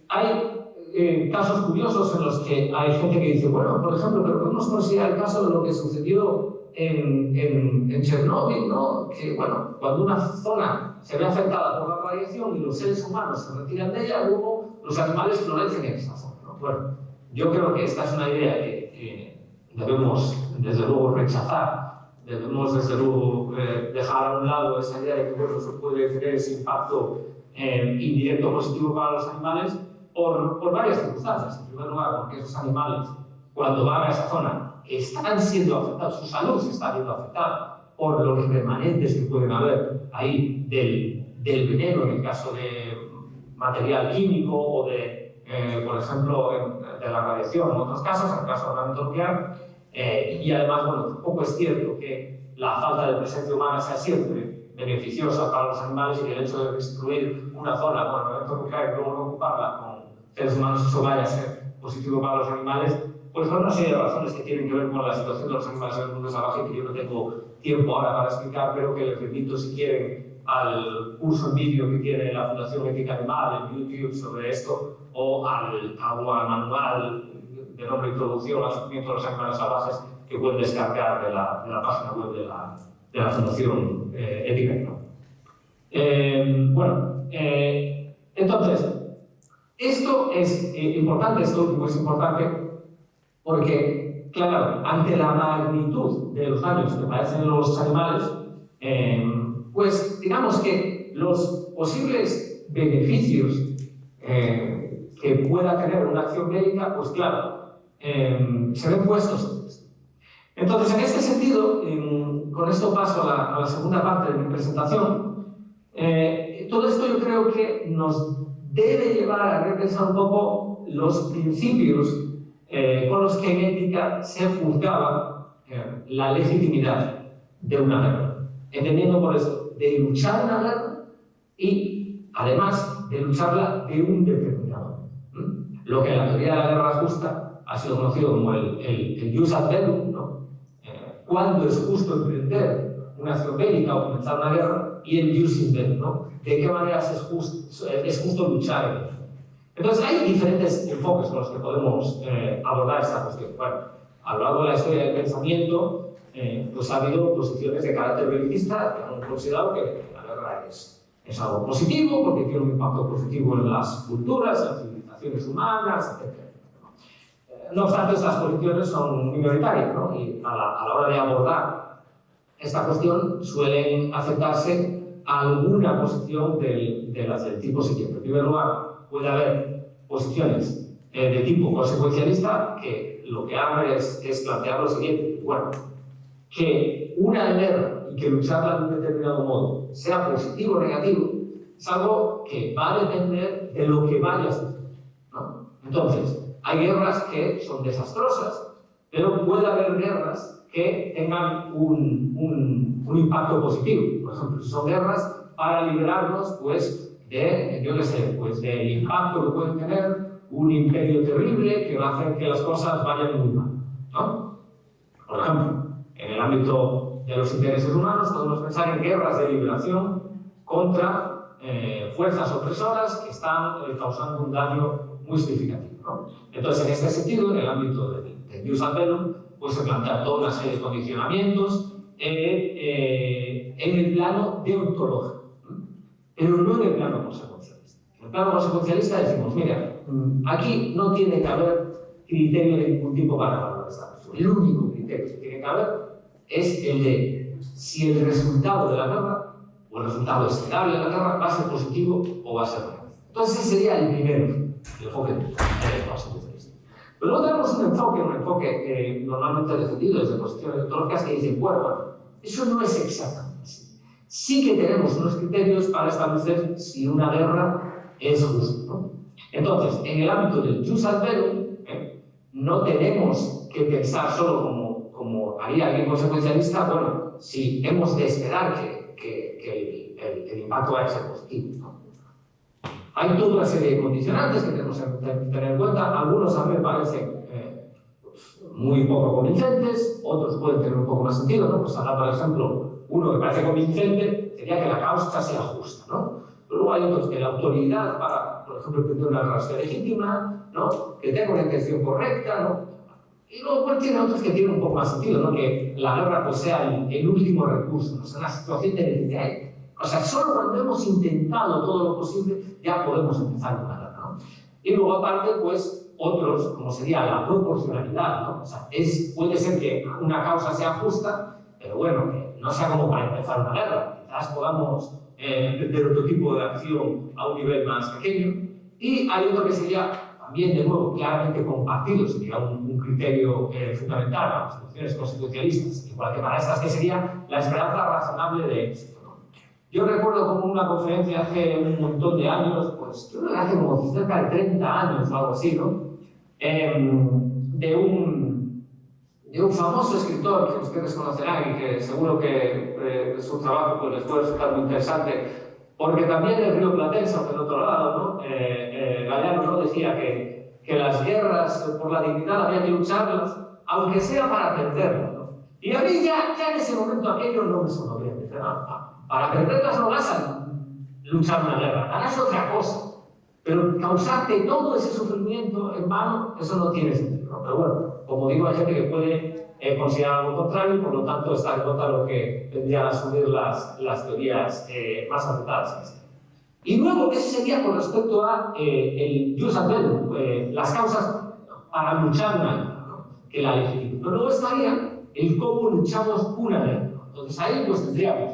Hay casos curiosos en los que hay gente que dice, bueno, por ejemplo, pero podemos considerar el caso de lo que sucedió en Chernóbil, ¿no? Que, bueno, cuando una zona se ve afectada por la radiación y los seres humanos se retiran de ella, luego los animales florecen en esa zona, ¿no? Bueno, yo creo que esta es una idea que debemos, desde luego, rechazar. Debemos, desde luego, dejar a un lado esa idea de que, bueno, se puede tener ese impacto indirecto positivo para los animales por varias circunstancias. En primer lugar, porque esos animales, cuando van a esa zona, están siendo afectados, su salud se está viendo afectada por los remanentes que pueden haber ahí del veneno, en el caso de material químico o de, por ejemplo, de la radiación, en otros casos, en el caso del armamento nuclear. Y además, bueno, tampoco es cierto que la falta de presencia humana sea siempre beneficiosa para los animales y que el hecho de destruir una zona con armamento nuclear y luego no ocuparla con seres humanos, eso vaya a ser positivo para los animales, pues por una serie de razones que tienen que ver con la situación de los animales en el mundo salvaje, que yo no tengo tiempo ahora para explicar, pero que les remito, si quieren, al curso en vídeo que tiene la Fundación Ética Animal en YouTube sobre esto, o al manual de nombre Introducción al sufrimiento de los animales salvajes que pueden descargar de la página web de la Fundación Ética Animal. Entonces, esto es importante, esto último es importante, porque, claro, ante la magnitud de los daños que padecen los animales, pues digamos que los posibles beneficios que pueda tener una acción médica, pues claro, se ven puestos. Entonces, en este sentido, con esto paso a la segunda parte de mi presentación. Todo esto yo creo que nos debe llevar a repensar un poco los principios con los que en ética se juzgaba la legitimidad de una guerra, entendiendo por eso de luchar una guerra y además de lucharla de un determinado modo. Lo que en la teoría de la guerra justa ha sido conocido como el jus ad bellum, ¿no? Cuándo es justo emprender una acción bélica o comenzar una guerra, y el jus in bello, ¿no? De qué manera es justo luchar en ella. Entonces hay diferentes enfoques con los que podemos abordar esta cuestión. Bueno, a lo largo de la historia del pensamiento, pues ha habido posiciones de carácter belicista que han considerado que la guerra es algo positivo porque tiene un impacto positivo en las culturas, en las civilizaciones humanas, etc. No obstante, estas posiciones son minoritarias, ¿no? Y a la hora de abordar esta cuestión suelen aceptarse alguna posición de las del tipo siguiente. En primer lugar, puede haber posiciones de tipo consecuencialista que lo que hagan es plantear lo siguiente: bueno, que una guerra y que lucharla de un determinado modo sea positivo o negativo es algo que va a depender de lo que vaya a suceder, ¿no? Entonces, hay guerras que son desastrosas, pero puede haber guerras que tengan un impacto positivo. Por ejemplo, si son guerras para liberarnos, pues, del impacto que pueden tener un imperio terrible que va a hacer que las cosas vayan muy mal, ¿no? Por ejemplo, en el ámbito de los intereses humanos podemos pensar en guerras de liberación contra fuerzas opresoras que están causando un daño muy significativo, ¿no? Entonces, en este sentido, en el ámbito del jus ad bellum, pues se plantea toda una serie de condicionamientos en el plano deontológico, pero no en el plano consecuencialista. En el plano consecuencialista decimos, mira, aquí no tiene que haber criterio de ningún tipo para valorar esta cuestión. El único criterio que tiene que haber es el de si el resultado de la guerra o el resultado esperable de la guerra va a ser positivo o va a ser negativo. Entonces ese sería el primer enfoque consecuencialista. Pero luego tenemos un enfoque normalmente defendido desde posiciones ontológicas que dicen, bueno, eso no es exactamente así. Sí que tenemos unos criterios para establecer si una guerra es justa, ¿no? Entonces, en el ámbito del jus ad bellum, no tenemos que pensar solo como haría alguien consecuencialista, bueno, si hemos de esperar que el impacto vaya a ser positivo, ¿no? Hay toda una serie de condicionantes que tenemos que tener en cuenta. Algunos a mí me parecen muy poco convincentes, otros pueden tener un poco más sentido, ¿no? Pues ahora, por ejemplo, uno que parece convincente sería que la causa sea justa, ¿no? Pero luego hay otros que la autoridad para, por ejemplo, tener una relación legítima, ¿no? Que tenga una intención correcta, ¿no? Y luego pues, tiene otros que tienen un poco más sentido, ¿no? Que la guerra pues, sea el último recurso, ¿no? Sea una situación de necesidad. O sea, solo cuando hemos intentado todo lo posible ya podemos empezar una guerra, ¿no? Y luego aparte, pues, otros, como sería la proporcionalidad, ¿no? O sea, puede ser que una causa sea justa, pero bueno, que no sea como para empezar una guerra. Quizás podamos entender otro tipo de acción a un nivel más pequeño. Y hay otro que sería también, de nuevo, claramente compartido, sería un criterio fundamental para las soluciones constitucionalistas, igual que para estas, que sería la esperanza razonable de éxito, ¿no? Yo recuerdo como una conferencia hace un montón de años, pues yo creo que hace como cerca de 30 años o algo así, ¿no? De un famoso escritor que ustedes conocerán y que seguro que su trabajo pues, les puede resultar muy interesante, porque también el río Platense, aunque del otro lado, ¿no? Galeano, ¿no? Decía que las guerras por la dignidad había que lucharlas, aunque sea para perderlas, ¿no? Y a mí ya en ese momento aquello no me sonó bien. Dice, no, para perderlas no vas a luchar una guerra, harás otra cosa. Pero causarte todo ese sufrimiento en vano, eso no tiene sentido, ¿no? Pero bueno, como digo, hay gente que puede consideran lo contrario y por lo tanto está en contra lo que tendrían a asumir las teorías más aceptadas. Y luego, ese sería con respecto a el jus ad bellum, las causas para luchar una guerra, ¿no? Que la legitima. Pero luego estaría el cómo luchamos una guerra. Entonces ahí pues tendríamos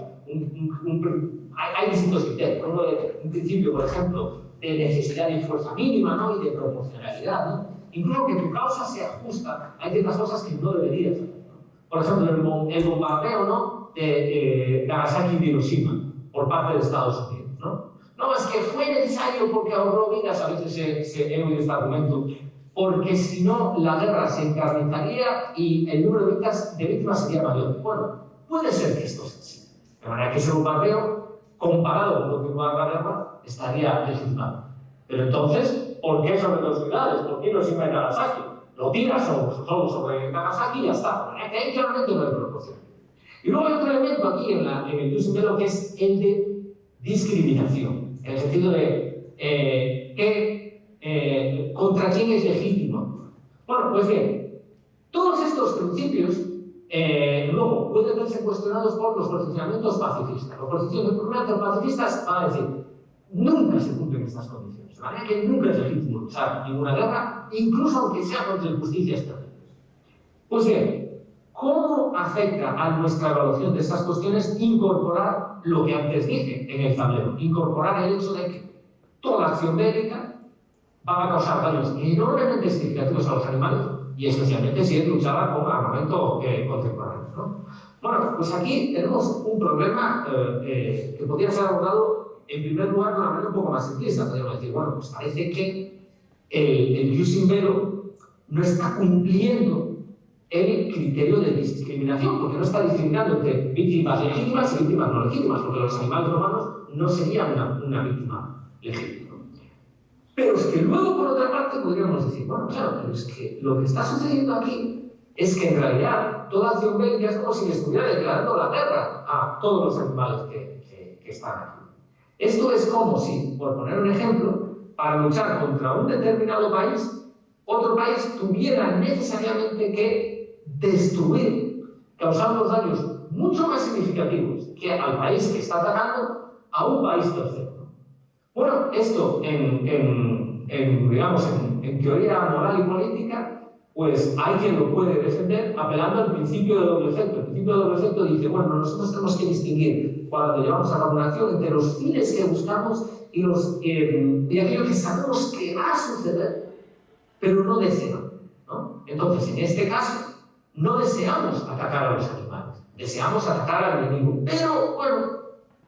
hay distintos criterios, ¿no? Un principio, por ejemplo, de necesidad y fuerza mínima, ¿no? Y de proporcionalidad, ¿no? Incluso que tu causa se ajusta, hay ciertas cosas que no deberías hacer, ¿no? Por ejemplo, el bombardeo, ¿no? De Nagasaki y Hiroshima por parte de Estados Unidos, ¿no? No, es que fue necesario porque ahorró vidas, a veces he oído este argumento, porque si no la guerra se encarnizaría y el número de víctimas sería mayor. Bueno, puede ser que esto sea así. De manera que ese bombardeo, comparado con lo que va a la guerra, estaría legitimado. Pero entonces, ¿por qué sobre dos ciudades? ¿Por qué no Hiroshima y Nagasaki? Lo tiras solo sobre Nagasaki y ya está. De manera que ahí claramente no hay proporción. Y luego hay otro elemento aquí en el jus in bello que es el de discriminación. En el sentido de contra quién es legítimo. Bueno, pues bien, todos estos principios luego pueden verse cuestionados por los posicionamientos pacifistas. Los posicionamientos pacifistas van a decir, nunca se cumplen estas condiciones. De manera que nunca es legítimo luchar ninguna guerra, incluso aunque sea contra injusticias terribles. Pues bien, ¿cómo afecta a nuestra evaluación de estas cuestiones incorporar lo que antes dije en el tablero? Incorporar el hecho de que toda acción bélica va a causar daños enormemente significativos a los animales y especialmente si es luchada con armamento contemporáneo, ¿no? Bueno, pues aquí tenemos un problema que podría ser abordado en primer lugar de una manera un poco más simplista. Podríamos decir, bueno, pues parece que el jus in bello no está cumpliendo el criterio de discriminación, porque no está discriminando entre víctimas legítimas y víctimas no legítimas, porque los animales humanos no serían una víctima legítima. Pero es que luego, por otra parte, podríamos decir, bueno, claro, pero es que lo que está sucediendo aquí es que en realidad toda acción bélica es como si le estuviera declarando la guerra a todos los animales que están aquí. Esto es como si, por poner un ejemplo, para luchar contra un determinado país, otro país tuviera necesariamente que destruir, causar unos daños mucho más significativos que al país que está atacando a un país tercero. Bueno, esto en teoría moral y política, pues hay quien lo puede defender apelando al principio de doble efecto. El principio de doble efecto dice, bueno, nosotros tenemos que distinguir cuando llevamos a la vacunación entre los fines que buscamos y aquello que sabemos que va a suceder, pero no deseamos, ¿no? Entonces, en este caso, no deseamos atacar a los animales, deseamos atacar al enemigo, pero bueno,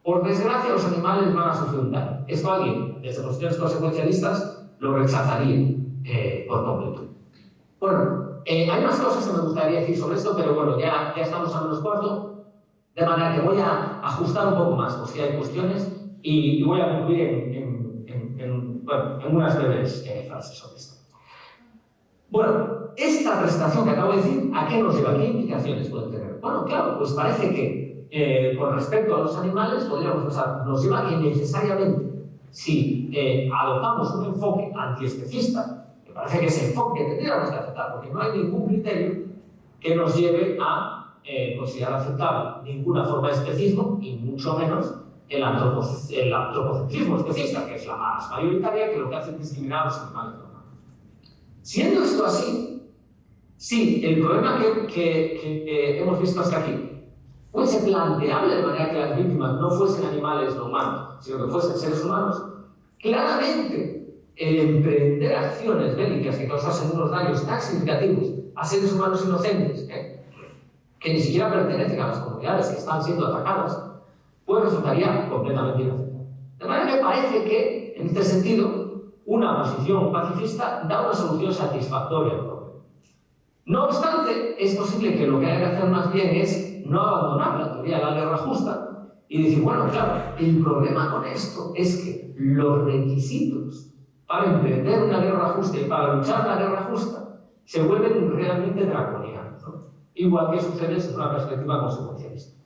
por desgracia, los animales van a sufrir un daño. Esto alguien, desde posiciones consecuencialistas, lo rechazaría por completo. Bueno, hay más cosas que me gustaría decir sobre esto, pero bueno, ya estamos a menos cuarto, de manera que voy a ajustar un poco más, por si hay cuestiones, y voy a concluir en unas breves frases sobre esto. Bueno, esta presentación que acabo de decir, ¿a qué nos lleva? ¿Qué implicaciones puede tener? Bueno, claro, pues parece que con respecto a los animales, podríamos pensar, nos lleva a que necesariamente, si adoptamos un enfoque antiespecista, que parece que ese enfoque tendríamos que aceptar, porque no hay ningún criterio que nos lleve a considerar aceptable ninguna forma de especismo, y mucho menos el antropocentrismo especista, que es la más mayoritaria, que lo que hace es discriminar a los animales normales. Siendo esto así, sí, el problema que hemos visto hasta aquí fuese planteable de manera que las víctimas no fuesen animales no humanos, sino que fuesen seres humanos, claramente el emprender acciones bélicas que causasen unos daños tan significativos a seres humanos inocentes, que ni siquiera pertenecen a las comunidades que están siendo atacadas, pues resultaría completamente inaceptable. De manera que parece que, en este sentido, una posición pacifista da una solución satisfactoria al problema. No obstante, es posible que lo que haya que hacer más bien es no abandonar la teoría de la guerra justa y decir, bueno, claro, el problema con esto es que los requisitos para emprender una guerra justa y para luchar la guerra justa se vuelven realmente draconianos, ¿no? Igual que sucede desde una perspectiva consecuencialista.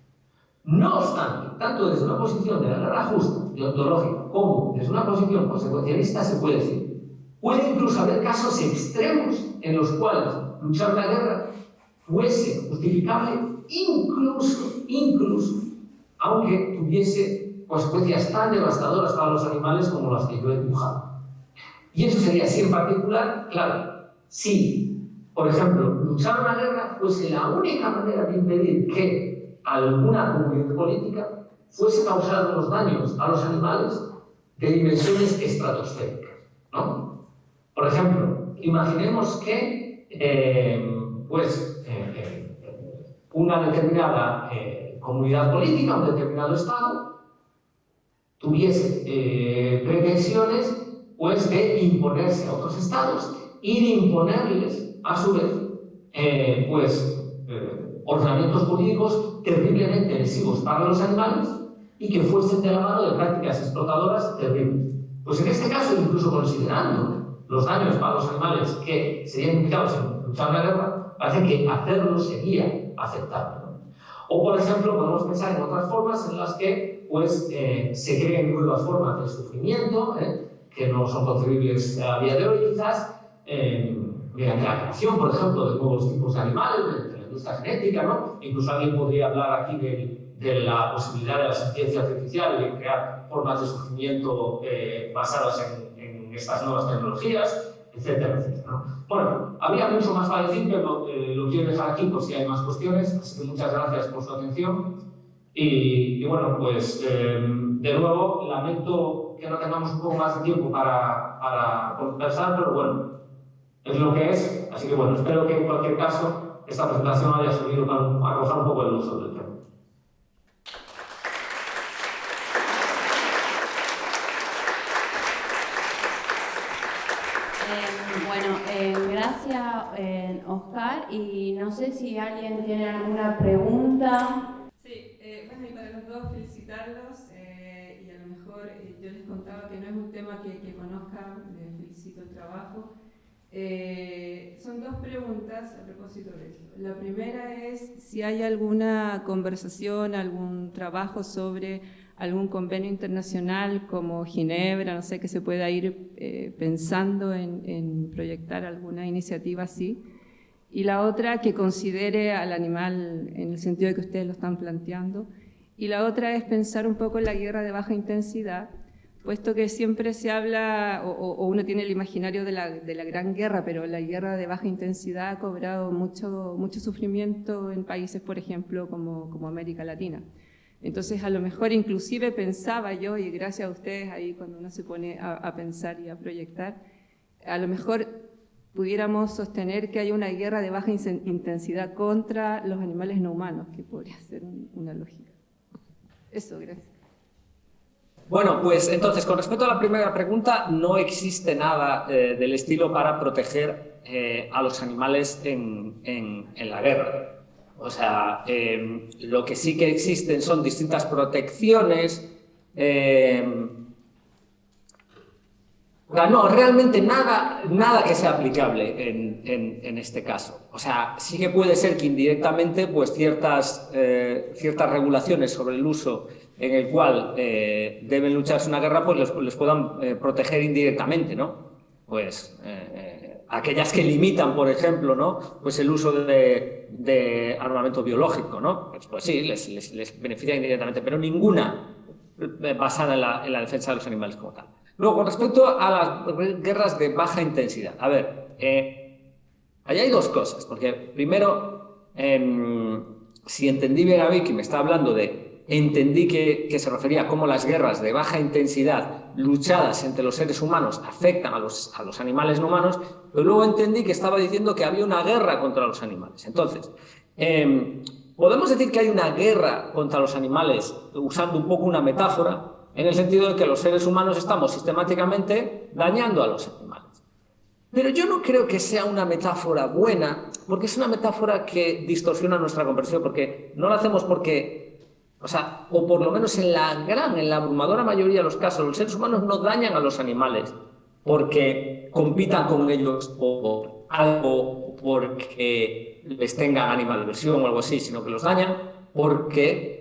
No obstante, tanto desde una posición de la guerra justa, deontológica, como desde una posición consecuencialista se puede decir, puede incluso haber casos extremos en los cuales luchar la guerra fuese justificable incluso, aunque tuviese consecuencias tan devastadoras para los animales como las que yo he dibujado. Y eso sería así en particular, claro, si, por ejemplo, luchar una guerra fuese la única manera de impedir que alguna comunidad política fuese causar unos daños a los animales de dimensiones estratosféricas, ¿no? Por ejemplo, imaginemos que una determinada comunidad política, un determinado Estado, tuviese pretensiones pues, de imponerse a otros Estados y de imponerles, a su vez, ordenamientos políticos terriblemente lesivos para los animales y que fuesen de la mano de prácticas explotadoras terribles. Pues en este caso, incluso considerando los daños para los animales que serían implicados en luchar la guerra, parece que hacerlo sería aceptable, ¿no? O, por ejemplo, podemos pensar en otras formas en las que se creen nuevas formas de sufrimiento, que no son concebibles a día de hoy, quizás, mediante la creación, por ejemplo, de nuevos tipos de animales, de la industria genética, ¿no? Incluso alguien podría hablar aquí de la posibilidad de la inteligencia artificial y de crear formas de sufrimiento basadas en estas nuevas tecnologías, etcétera, etcétera, ¿no? Bueno, habría mucho más para decir, pero lo quiero dejar aquí por si hay más cuestiones, así que muchas gracias por su atención. Y bueno, pues de nuevo, lamento que no tengamos un poco más de tiempo para conversar, pero bueno, es lo que es. Así que bueno, espero que en cualquier caso esta presentación haya servido para arrojar un poco de luz sobre el tema. Gracias, Oscar. Y no sé si alguien tiene alguna pregunta. Sí, bueno, y para los dos felicitarlos y a lo mejor yo les contaba que no es un tema que conozcan, felicito el trabajo. Son dos preguntas a propósito de eso. La primera es si hay alguna conversación, algún trabajo sobre algún convenio internacional como Ginebra, no sé, que se pueda ir pensando en proyectar alguna iniciativa así. Y la otra, que considere al animal en el sentido de que ustedes lo están planteando. Y la otra es pensar un poco en la guerra de baja intensidad, puesto que siempre se habla, o uno tiene el imaginario de la gran guerra, pero la guerra de baja intensidad ha cobrado mucho sufrimiento en países, por ejemplo, como América Latina. Entonces, a lo mejor inclusive pensaba yo, y gracias a ustedes ahí cuando uno se pone a pensar y a proyectar, a lo mejor pudiéramos sostener que hay una guerra de baja intensidad contra los animales no humanos, que podría ser una lógica. Eso, gracias. Bueno, pues entonces, con respecto a la primera pregunta, no existe nada del estilo para proteger a los animales en la guerra. O sea, lo que sí que existen son distintas protecciones. No, realmente nada que sea aplicable en este caso. O sea, sí que puede ser que indirectamente pues ciertas regulaciones sobre el uso en el cual deben lucharse una guerra pues les puedan proteger indirectamente, ¿no? Pues aquellas que limitan, por ejemplo, ¿no? Pues el uso de armamento biológico, ¿no? Pues sí, les beneficia indirectamente, pero ninguna basada en la defensa de los animales como tal. Luego, con respecto a las guerras de baja intensidad, a ver, ahí hay dos cosas, porque primero, si entendí bien a Vicky, me está hablando entendí que se refería a cómo las guerras de baja intensidad luchadas entre los seres humanos afectan a los animales no humanos, pero luego entendí que estaba diciendo que había una guerra contra los animales. Entonces, podemos decir que hay una guerra contra los animales usando un poco una metáfora, en el sentido de que los seres humanos estamos sistemáticamente dañando a los animales. Pero yo no creo que sea una metáfora buena, porque es una metáfora que distorsiona nuestra comprensión, porque no lo hacemos porque, o por lo menos en la abrumadora mayoría de los casos, los seres humanos no dañan a los animales porque compitan con ellos por algo, porque les tengan animalversión o algo así, sino que los dañan porque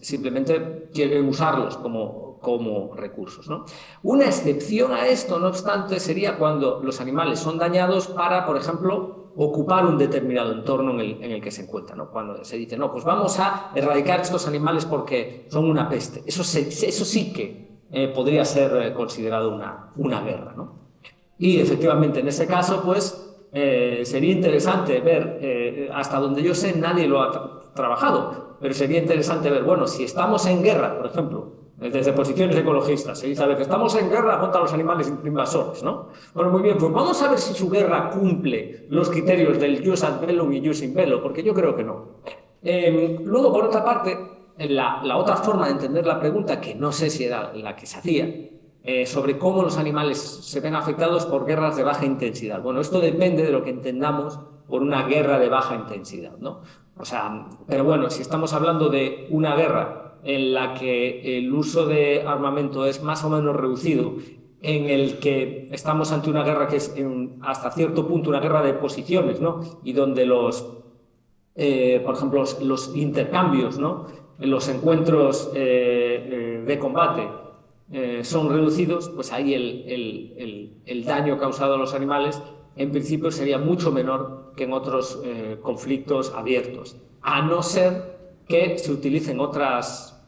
simplemente quieren usarlos como recursos, ¿no? Una excepción a esto, no obstante, sería cuando los animales son dañados para, por ejemplo, ocupar un determinado entorno en el que se encuentra, ¿no? Cuando se dice, no, pues vamos a erradicar estos animales porque son una peste. Eso sí que podría ser considerado una guerra, ¿no? Y efectivamente, en ese caso, pues sería interesante ver, hasta donde yo sé, nadie lo ha trabajado, pero sería interesante ver, bueno, si estamos en guerra, por ejemplo, desde posiciones ecologistas, se dice a ver que estamos en guerra contra los animales invasores, ¿no? Bueno, muy bien, pues vamos a ver si su guerra cumple los criterios del jus ad bellum y jus in bello, porque yo creo que no. Luego, por otra parte, la otra forma de entender la pregunta, que no sé si era la que se hacía, sobre cómo los animales se ven afectados por guerras de baja intensidad. Bueno, esto depende de lo que entendamos por una guerra de baja intensidad, ¿no? O sea, pero bueno, si estamos hablando de una guerra en la que el uso de armamento es más o menos reducido, en el que estamos ante una guerra que es hasta cierto punto una guerra de posiciones, ¿no? Y donde por ejemplo, los intercambios, ¿no? Los encuentros de combate son reducidos, pues ahí el daño causado a los animales en principio sería mucho menor que en otros conflictos abiertos, a no ser que se utilicen otras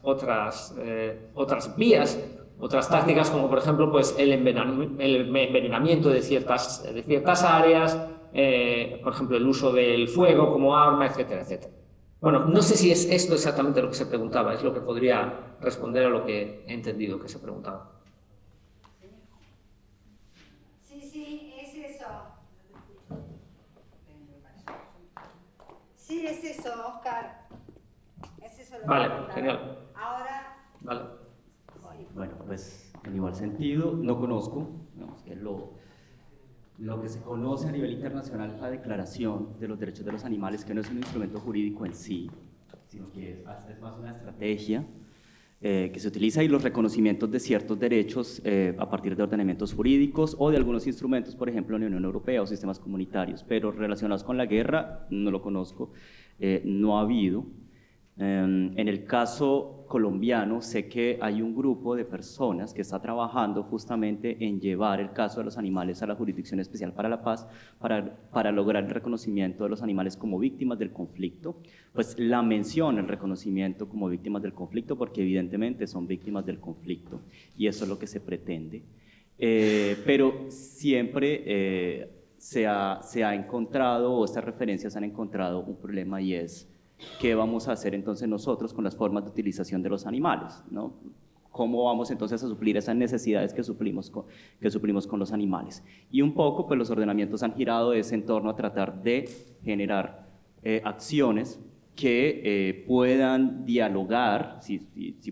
vías, otras tácticas, como por ejemplo pues el envenenamiento de ciertas áreas, por ejemplo el uso del fuego como arma, etcétera, etcétera. Bueno, no sé si es esto exactamente lo que se preguntaba, es lo que podría responder a lo que he entendido que se preguntaba. Sí, es eso. Sí, es eso, Oscar. Es eso lo Vale, que genial. Ahora. Vale. Bueno, pues en igual sentido, no conozco, digamos que lo que se conoce a nivel internacional es la Declaración de los Derechos de los Animales, que no es un instrumento jurídico en sí, sino que es más una estrategia que se utiliza, y los reconocimientos de ciertos derechos a partir de ordenamientos jurídicos o de algunos instrumentos, por ejemplo, en la Unión Europea o sistemas comunitarios, pero relacionados con la guerra no lo conozco, no ha habido. En el caso colombiano, sé que hay un grupo de personas que está trabajando justamente en llevar el caso de los animales a la Jurisdicción Especial para la Paz para lograr el reconocimiento de los animales como víctimas del conflicto. Pues la mención, el reconocimiento como víctimas del conflicto, porque evidentemente son víctimas del conflicto y eso es lo que se pretende. Pero siempre se ha encontrado, o estas referencias han encontrado un problema, y es ¿qué vamos a hacer entonces nosotros con las formas de utilización de los animales, ¿no? ¿Cómo vamos entonces a suplir esas necesidades que suplimos con los animales? Y un poco, pues los ordenamientos han girado en torno a tratar de generar acciones que puedan dialogar, si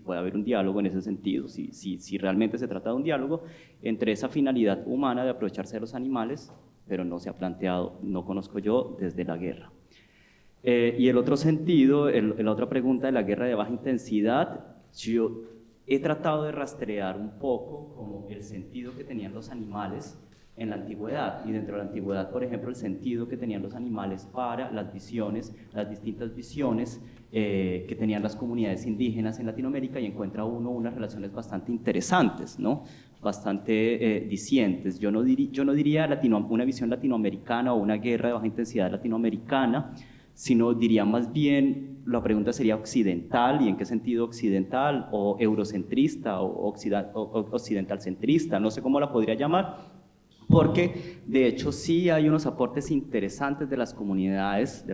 puede haber un diálogo en ese sentido, si realmente se trata de un diálogo, entre esa finalidad humana de aprovecharse de los animales, pero no se ha planteado, no conozco yo, desde la guerra. Y el otro sentido, la otra pregunta de la guerra de baja intensidad, yo he tratado de rastrear un poco como el sentido que tenían los animales en la antigüedad, y dentro de la antigüedad, por ejemplo, el sentido que tenían los animales para las visiones, las distintas visiones que tenían las comunidades indígenas en Latinoamérica, y encuentra uno unas relaciones bastante interesantes, ¿no? Bastante dicientes. Yo no diría una visión latinoamericana o una guerra de baja intensidad latinoamericana, sino diría más bien, la pregunta sería occidental, y en qué sentido occidental, o eurocentrista, o occidentalcentrista, no sé cómo la podría llamar, porque de hecho sí hay unos aportes interesantes de las comunidades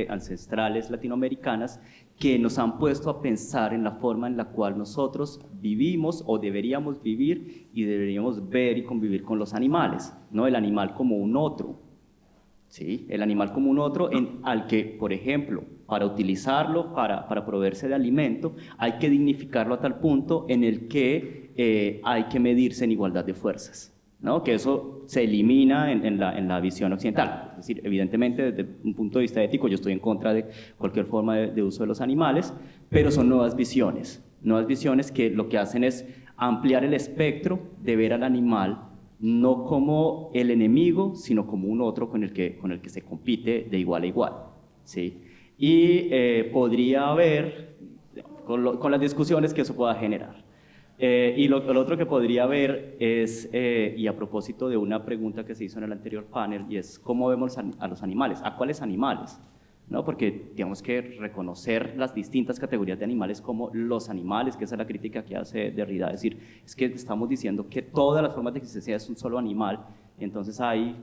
ancestrales latinoamericanas que nos han puesto a pensar en la forma en la cual nosotros vivimos o deberíamos vivir y deberíamos ver y convivir con los animales, ¿no? El animal como un otro. ¿Sí? El animal como un otro al que, por ejemplo, para utilizarlo, para proveerse de alimento, hay que dignificarlo a tal punto en el que hay que medirse en igualdad de fuerzas, ¿no? Que eso se elimina en la visión occidental. Es decir, evidentemente desde un punto de vista ético yo estoy en contra de cualquier forma de uso de los animales, pero son nuevas visiones que lo que hacen es ampliar el espectro de ver al animal no como el enemigo, sino como un otro con el que se compite de igual a igual, ¿sí? Y podría haber, con las discusiones que eso pueda generar, Y lo otro que podría ver es, y a propósito de una pregunta que se hizo en el anterior panel, y es cómo vemos a los animales, a cuáles animales, ¿no? Porque tenemos que reconocer las distintas categorías de animales como los animales, que esa es la crítica que hace Derrida, es decir, es que estamos diciendo que todas las formas de existencia es un solo animal, y entonces hay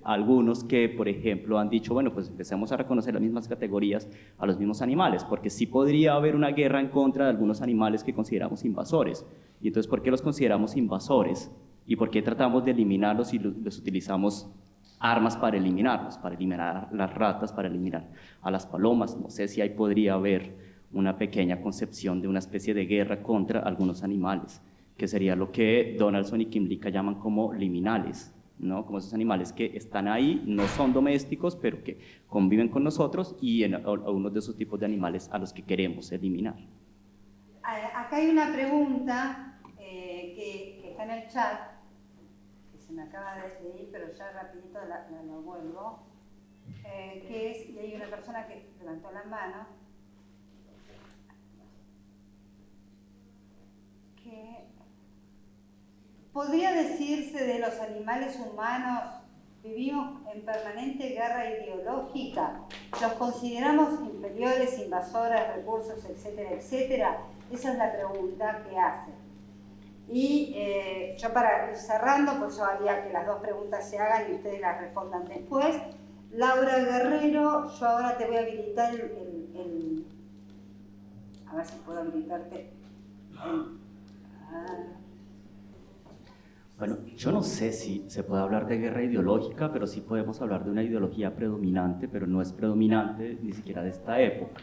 algunos que, por ejemplo, han dicho, bueno, pues empecemos a reconocer las mismas categorías a los mismos animales, porque sí podría haber una guerra en contra de algunos animales que consideramos invasores. Y entonces, ¿por qué los consideramos invasores? ¿Y por qué tratamos de eliminarlos y los utilizamos armas para eliminarlos, para eliminar las ratas, para eliminar a las palomas? No sé si ahí podría haber una pequeña concepción de una especie de guerra contra algunos animales, que sería lo que Donaldson y Kymlicka llaman como liminales, ¿no? Como esos animales que están ahí, no son domésticos, pero que conviven con nosotros, y en algunos de esos tipos de animales a los que queremos eliminar. Acá hay una pregunta que está en el chat, que se me acaba de ir, pero ya rapidito la vuelvo, que es, y hay una persona que levantó la mano, que podría decirse de los animales humanos, vivimos en permanente guerra ideológica, los consideramos inferiores, invasores, recursos, etcétera, etcétera. Esa es la pregunta que hace. Y yo, para ir cerrando, pues yo haría que las dos preguntas se hagan y ustedes las respondan después. Laura Guerrero, yo ahora te voy a habilitar a ver si puedo habilitarte. Bueno, yo no sé si se puede hablar de guerra ideológica, pero sí podemos hablar de una ideología predominante, pero no es predominante ni siquiera de esta época,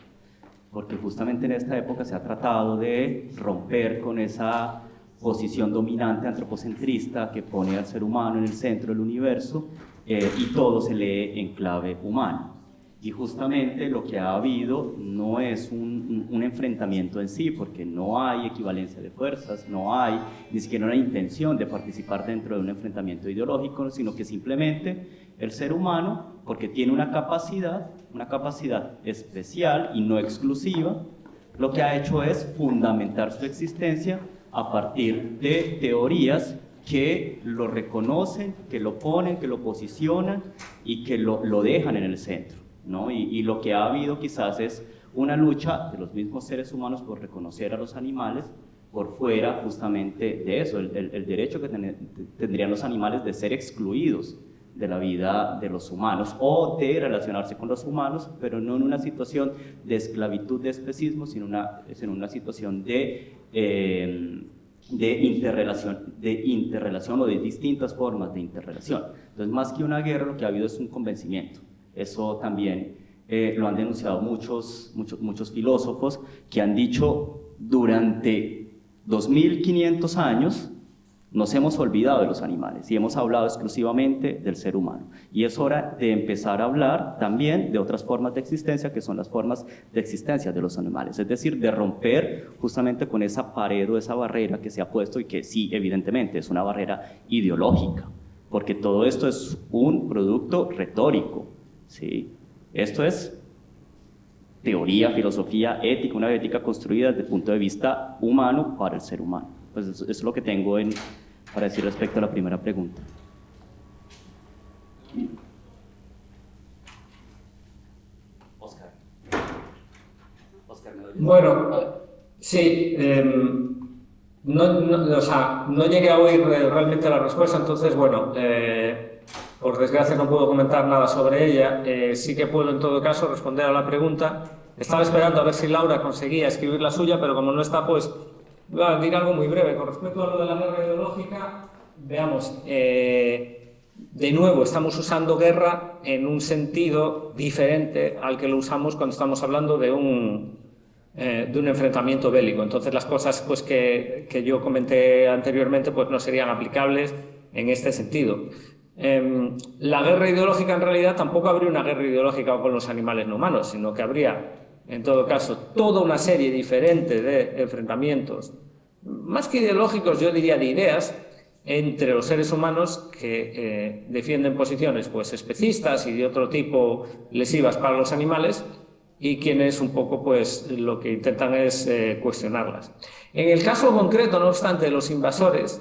porque justamente en esta época se ha tratado de romper con esa posición dominante antropocentrista que pone al ser humano en el centro del universo, y todo se lee en clave humana. Y justamente lo que ha habido no es un enfrentamiento en sí, porque no hay equivalencia de fuerzas, no hay ni siquiera una intención de participar dentro de un enfrentamiento ideológico, sino que simplemente el ser humano, porque tiene una capacidad especial y no exclusiva, lo que ha hecho es fundamentar su existencia a partir de teorías que lo reconocen, que lo ponen, que lo posicionan y que lo dejan en el centro, ¿no? Y lo que ha habido quizás es una lucha de los mismos seres humanos por reconocer a los animales por fuera justamente de eso, el derecho que tendrían los animales de ser excluidos de la vida de los humanos o de relacionarse con los humanos, pero no en una situación de esclavitud, de especismo, sino en una situación de interrelación o de distintas formas de interrelación. Entonces, más que una guerra, lo que ha habido es un convencimiento. Eso también lo han denunciado muchos filósofos que han dicho durante 2500 años nos hemos olvidado de los animales y hemos hablado exclusivamente del ser humano. Y es hora de empezar a hablar también de otras formas de existencia, que son las formas de existencia de los animales. Es decir, de romper justamente con esa pared o esa barrera que se ha puesto y que sí, evidentemente, es una barrera ideológica, porque todo esto es un producto retórico, ¿sí? Esto es teoría, filosofía, ética, una ética construida desde el punto de vista humano para el ser humano. Pues eso es lo que tengo para decir respecto a la primera pregunta. Oscar. Bueno, sí, no llegué a oír realmente la respuesta, entonces, bueno, por desgracia no puedo comentar nada sobre ella. Sí que puedo, en todo caso, responder a la pregunta. Estaba esperando a ver si Laura conseguía escribir la suya, pero como no está, pues voy a decir algo muy breve. Con respecto a lo de la guerra ideológica, veamos, de nuevo, estamos usando guerra en un sentido diferente al que lo usamos cuando estamos hablando de un enfrentamiento bélico. Entonces, las cosas pues, que yo comenté anteriormente pues, no serían aplicables en este sentido. La guerra ideológica, en realidad, tampoco habría una guerra ideológica con los animales no humanos, sino que habría, en todo caso, toda una serie diferente de enfrentamientos, más que ideológicos, yo diría de ideas, entre los seres humanos que defienden posiciones pues, especistas y de otro tipo lesivas para los animales, y quienes un poco pues lo que intentan es cuestionarlas. En el caso concreto, no obstante, de los invasores,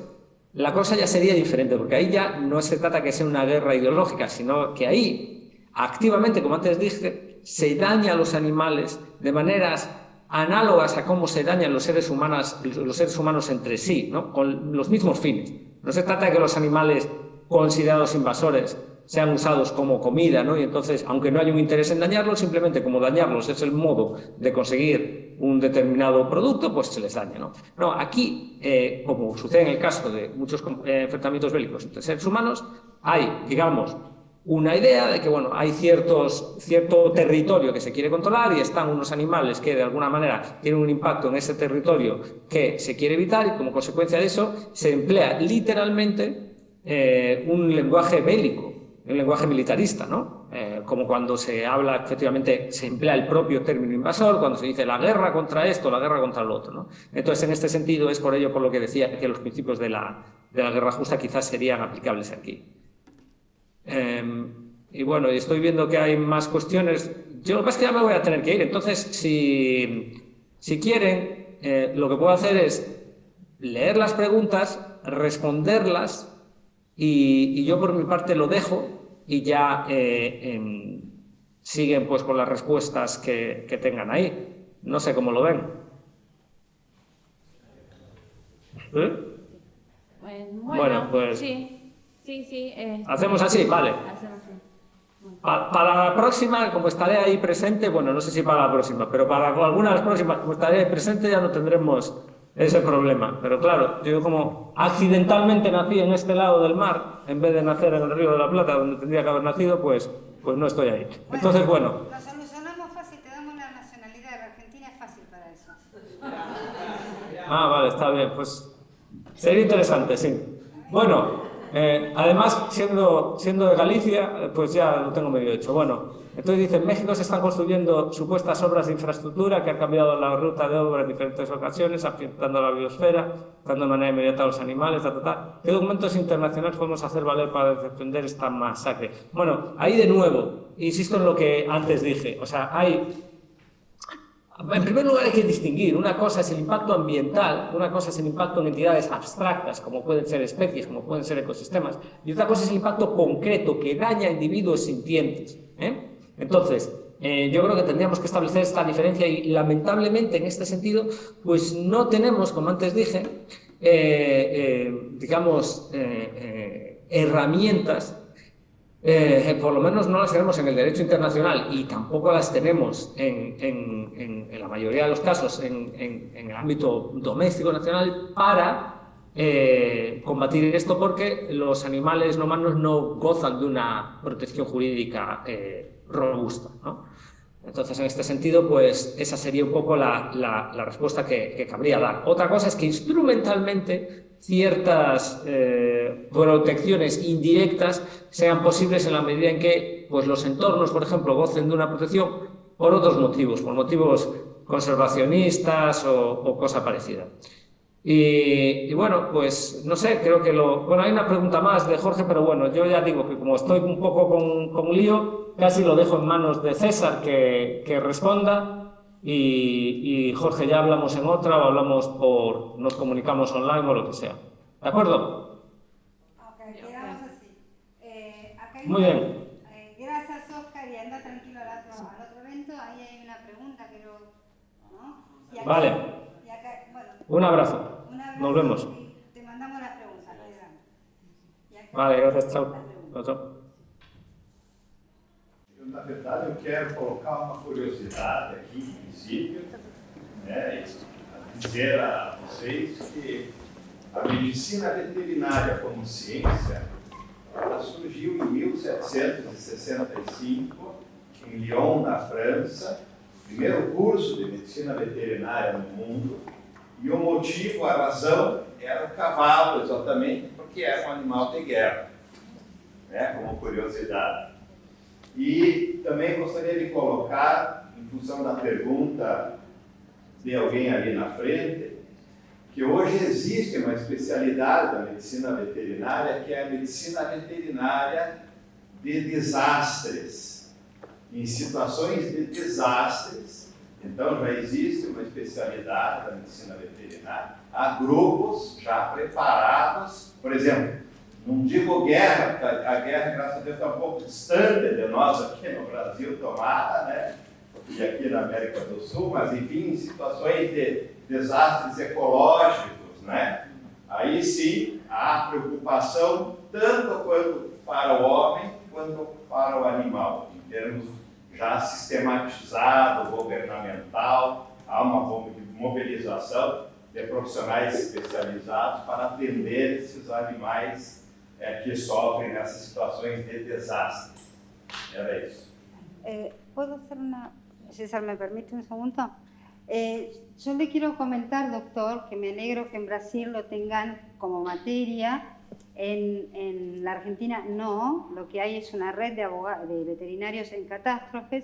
la cosa ya sería diferente, porque ahí ya no se trata que sea una guerra ideológica, sino que ahí, activamente, como antes dije, se daña a los animales de maneras análogas a cómo se dañan los seres humanos entre sí, ¿no? Con los mismos fines. No se trata de que los animales considerados invasores sean usados como comida, ¿no? Y entonces, aunque no haya un interés en dañarlos, simplemente como dañarlos es el modo de conseguir un determinado producto, pues se les daña, ¿no? No, aquí, como sucede en el caso de muchos enfrentamientos bélicos entre seres humanos, hay, digamos, una idea de que, bueno, hay cierto territorio que se quiere controlar y están unos animales que de alguna manera tienen un impacto en ese territorio que se quiere evitar, y como consecuencia de eso se emplea literalmente un lenguaje bélico, un lenguaje militarista, ¿no? Como cuando se habla, efectivamente, se emplea el propio término invasor, cuando se dice la guerra contra esto, la guerra contra lo otro, ¿no? Entonces, en este sentido, es por ello por lo que decía que los principios de la guerra justa quizás serían aplicables aquí. Y bueno, estoy viendo que hay más cuestiones. Yo lo que pasa es que ya me voy a tener que ir, entonces, si quieren, lo que puedo hacer es leer las preguntas, responderlas, y yo por mi parte lo dejo, y ya siguen pues con las respuestas que tengan ahí. No sé cómo lo ven. Bueno, pues sí. hacemos así, vale. Hacemos así. Para la próxima, como estaré ahí presente, bueno, no sé si para la próxima, pero para alguna de las próximas, como estaré presente, ya no tendremos ese problema. Pero claro, yo como accidentalmente nací en este lado del mar, en vez de nacer en el Río de la Plata, donde tendría que haber nacido, pues no estoy ahí. Entonces, bueno. Lo solucionamos fácil, te damos la nacionalidad de la Argentina, es fácil para eso. Vale, está bien, pues sería interesante, sí. Bueno, además, siendo de Galicia, pues ya lo tengo medio hecho. Bueno, entonces dice, en México se están construyendo supuestas obras de infraestructura que han cambiado la ruta de obra en diferentes ocasiones, afectando a la biosfera, dando de manera inmediata a los animales, ¿Qué documentos internacionales podemos hacer valer para defender esta masacre? Bueno, ahí de nuevo, insisto en lo que antes dije, o sea, en primer lugar hay que distinguir, una cosa es el impacto ambiental, una cosa es el impacto en entidades abstractas, como pueden ser especies, como pueden ser ecosistemas, y otra cosa es el impacto concreto que daña a individuos sintientes. Entonces, yo creo que tendríamos que establecer esta diferencia y lamentablemente en este sentido, pues no tenemos, como antes dije, digamos, herramientas. Por lo menos no las tenemos en el derecho internacional y tampoco las tenemos en la mayoría de los casos en el ámbito doméstico nacional para combatir esto, porque los animales no humanos no gozan de una protección jurídica robusta, ¿no? Entonces, en este sentido, pues esa sería un poco la respuesta que cabría dar. Otra cosa es que instrumentalmente ciertas protecciones indirectas sean posibles en la medida en que pues, los entornos, por ejemplo, gocen de una protección por otros motivos, por motivos conservacionistas o cosa parecida. Y bueno, pues no sé, creo que bueno, hay una pregunta más de Jorge, pero bueno, yo ya digo que como estoy un poco con lío, casi lo dejo en manos de César que responda. Y Jorge, ya hablamos en otra o nos comunicamos online o lo que sea. ¿De acuerdo? Ok, quedamos así. Acá hay Muy bien. Gracias, Oscar, y anda tranquilo al otro evento. Ahí hay una pregunta, pero ¿no? Y acá, Vale. Y acá, bueno, Un abrazo. Nos vemos. Te mandamos las preguntas. Vale, gracias. Chao. Chao. Na verdade, eu quero colocar uma curiosidade aqui, em princípio, né, dizer a vocês que a medicina veterinária como ciência, ela surgiu em 1765, em Lyon, na França, primeiro curso de medicina veterinária no mundo, e o motivo, a razão, era o cavalo, exatamente, porque era um animal de guerra, né, como curiosidade. E também gostaria de colocar, em função da pergunta de alguém ali na frente, que hoje existe uma especialidade da medicina veterinária, que é a medicina veterinária de desastres. em situações de desastres. Então, já existe uma especialidade da medicina veterinária. Há grupos já preparados, por exemplo, não digo guerra, porque a guerra, graças a Deus, está um pouco distante de nós aqui no Brasil, tomada, né? E aqui na América do Sul, mas, enfim, em situações de desastres ecológicos, né? Aí sim, há preocupação tanto quanto para o homem quanto para o animal, em termos já sistematizado, governamental, há uma mobilização de profissionais especializados para atender esses animais que sofrem nessas situações de desastre. Era isso. ¿Puedo hacer una...? César, ¿me permite un segundo? Yo le quiero comentar, doctor, que me alegro que en Brasil lo tengan como materia. En la Argentina no, lo que hay es una red de veterinarios en catástrofes,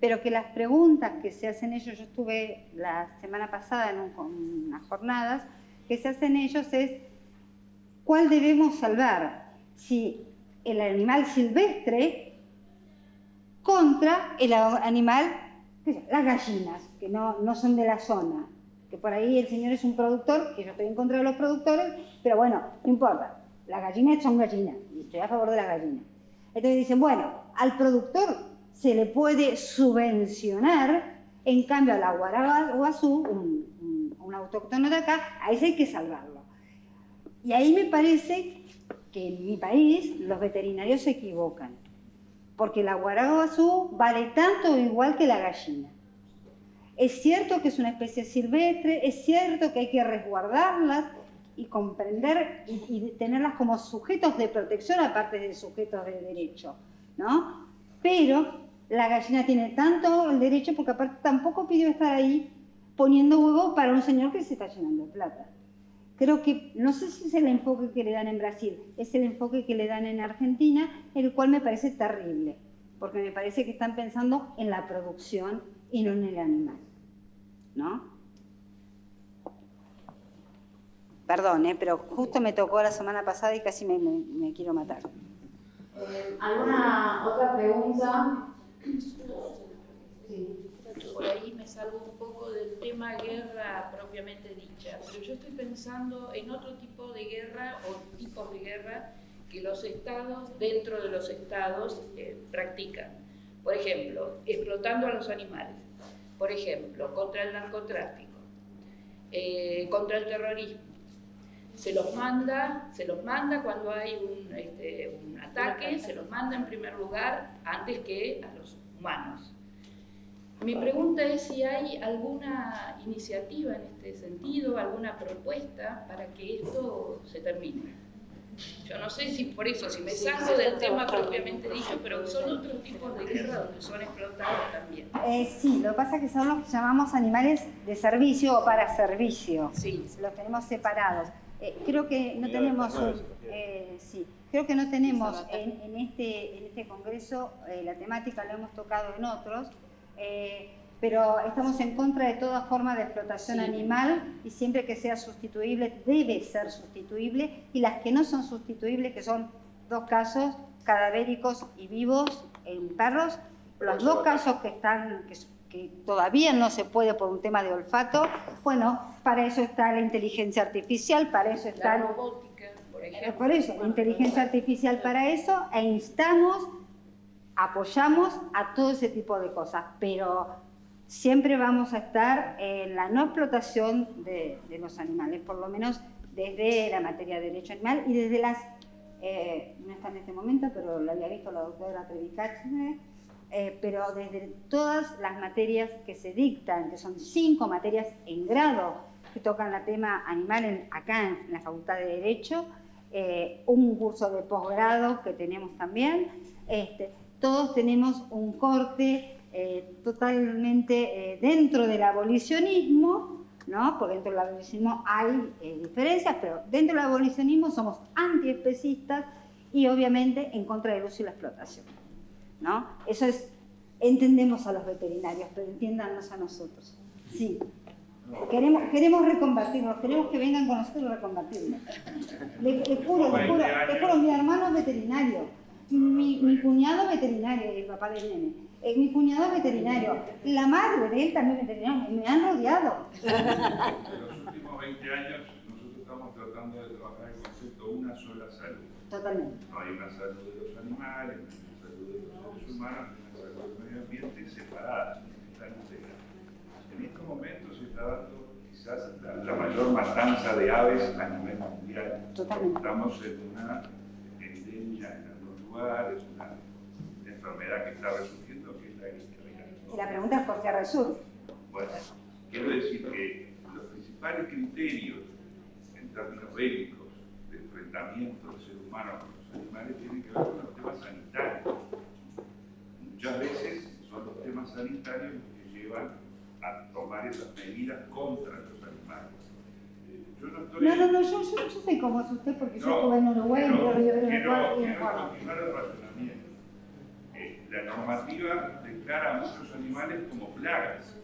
pero que las preguntas que se hacen ellos, yo estuve la semana pasada en unas jornadas, que se hacen ellos es ¿cuál debemos salvar? Si el animal silvestre contra el animal, las gallinas, que no son de la zona, que por ahí el señor es un productor, que yo estoy en contra de los productores, pero bueno, no importa, las gallinas son gallinas, y estoy a favor de las gallinas. Entonces dicen, bueno, al productor se le puede subvencionar, en cambio a la guaraguazú, un autóctono de acá, a ese hay que salvarlo. Y ahí me parece que en mi país los veterinarios se equivocan, porque la guaraguazú vale tanto o igual que la gallina. Es cierto que es una especie silvestre, es cierto que hay que resguardarlas y comprender y tenerlas como sujetos de protección aparte de sujetos de derecho, ¿no? Pero la gallina tiene tanto el derecho porque aparte tampoco pidió estar ahí poniendo huevos para un señor que se está llenando de plata. Creo que, no sé si es el enfoque que le dan en Brasil, es el enfoque que le dan en Argentina, el cual me parece terrible, porque me parece que están pensando en la producción y no en el animal, ¿no? Perdón, pero justo me tocó la semana pasada y casi me quiero matar. ¿Alguna otra pregunta? Sí. Por ahí me salgo un poco del tema guerra propiamente dicha, pero yo estoy pensando en otro tipo de guerra o tipos de guerra que los estados, dentro de los estados, practican. Por ejemplo, explotando a los animales. Por ejemplo, contra el narcotráfico, contra el terrorismo. Se los manda cuando hay un ataque, se los manda en primer lugar antes que a los humanos. Mi pregunta es si hay alguna iniciativa en este sentido, alguna propuesta para que esto se termine. Yo no sé si por eso, si me salgo del tema propiamente dicho, pero son otros tipos de guerra donde son explotados también. Sí, lo que pasa es que son los que llamamos animales de servicio o para servicio. Sí. Los tenemos separados. Creo que no tenemos creo que no tenemos en este congreso la temática, la hemos tocado en otros, pero estamos en contra de toda forma de explotación animal y siempre que sea sustituible debe ser sustituible, y las que no son sustituibles, que son 2 casos cadavéricos y vivos en perros, los 2 casos que todavía no se puede por un tema de olfato, bueno, para eso está la inteligencia artificial, para eso está la robótica, por ejemplo. Por eso, inteligencia artificial para eso, e instamos, apoyamos a todo ese tipo de cosas, pero siempre vamos a estar en la no explotación de los animales, por lo menos desde la materia de derecho animal y desde las, no está en este momento, pero lo había visto la doctora Trevicacci, pero desde todas las materias que se dictan, que son 5 materias en grado que tocan el tema animal acá en la Facultad de Derecho, un curso de posgrado que tenemos también, todos tenemos un corte totalmente dentro del abolicionismo, ¿no? Porque dentro del abolicionismo hay diferencias, pero dentro del abolicionismo somos antiespecistas y obviamente en contra del uso y la explotación, ¿no? Eso es, entendemos a los veterinarios, pero entiéndanos a nosotros. Sí. Queremos reconvertirnos, queremos que vengan con nosotros a reconvertirnos. Le juro, mi hermano es veterinario. Mi cuñado veterinario, el papá del nene, mi cuñado veterinario, la madre de él también veterinario, me han rodeado. En los últimos 20 años nosotros estamos tratando de trabajar el concepto una sola salud. Totalmente. No hay una salud de los animales, no hay una salud de los seres humanos, no hay una salud del medio ambiente separadas, están integradas. En estos momentos se está dando quizás la mayor matanza de aves a nivel mundial. Totalmente. Estamos en una epidemia en algunos lugares, una enfermedad que está resurgiendo, que es la gripe aviar. Y la pregunta es por qué resurge. Bueno, quiero decir que los principales criterios en términos bélicos de enfrentamiento del ser humano con los animales tienen que ver con los temas sanitarios. Muchas veces son los temas sanitarios los que llevan a tomar esas medidas contra los animales. Yo no estoy... Yo sé cómo es usted porque yo No, estuve en Uruguay, en Río Negro y en quiero Ecuador. continuar el razonamiento. La normativa declara a muchos animales como plagas,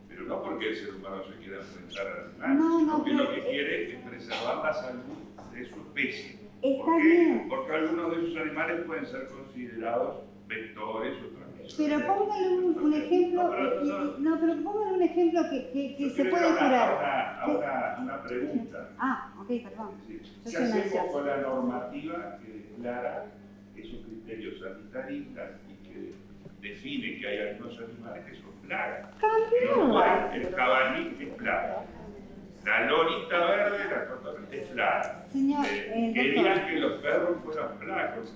pero no porque el ser humano se quiera enfrentar al animal, No, sino no, que pero lo que quiere es preservar la salud de su especie. Está ¿Por qué? bien. Porque algunos de esos animales pueden ser considerados vectores o transmisores. Pero póngale un ejemplo, pero póngale un ejemplo que Yo se quiero puede ir curar. a una pregunta. Ok, perdón. ¿Qué hacemos con la normativa que declara esos criterios sanitaristas y que define que hay algunos animales que son plagas? Cambió. El jabalí es plaga. La lorita verde, la tortuga es plaga. Señor, Querían que los perros fueran plagas.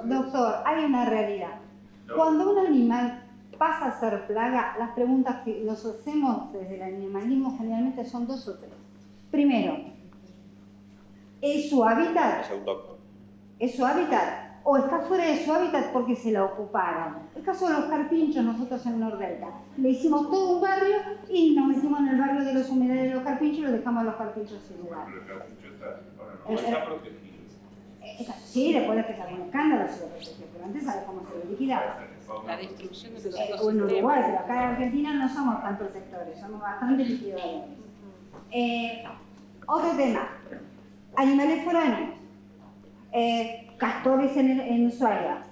Doctor, hay una realidad. No. Cuando un animal pasa a ser plaga, las preguntas que nos hacemos desde el animalismo generalmente son dos o tres. Primero, ¿es su hábitat? ¿Es su hábitat? ¿O está fuera de su hábitat porque se la ocuparon? El caso de los carpinchos, nosotros en Nordelta, le hicimos todo un barrio y nos metimos en el barrio de los humedales de los carpinchos y los dejamos a los carpinchos sin lugar. Pero el carpincho está protegido. Sí, después de que salió un escándalo se lo protegió, pero antes sabe cómo se lo liquidaba. La destrucción de los O en ecosistemas. Uruguay, pero acá en Argentina no somos tan protectores, somos bastante liquidadores. Otro tema, animales foráneos, castores en Ushuaia.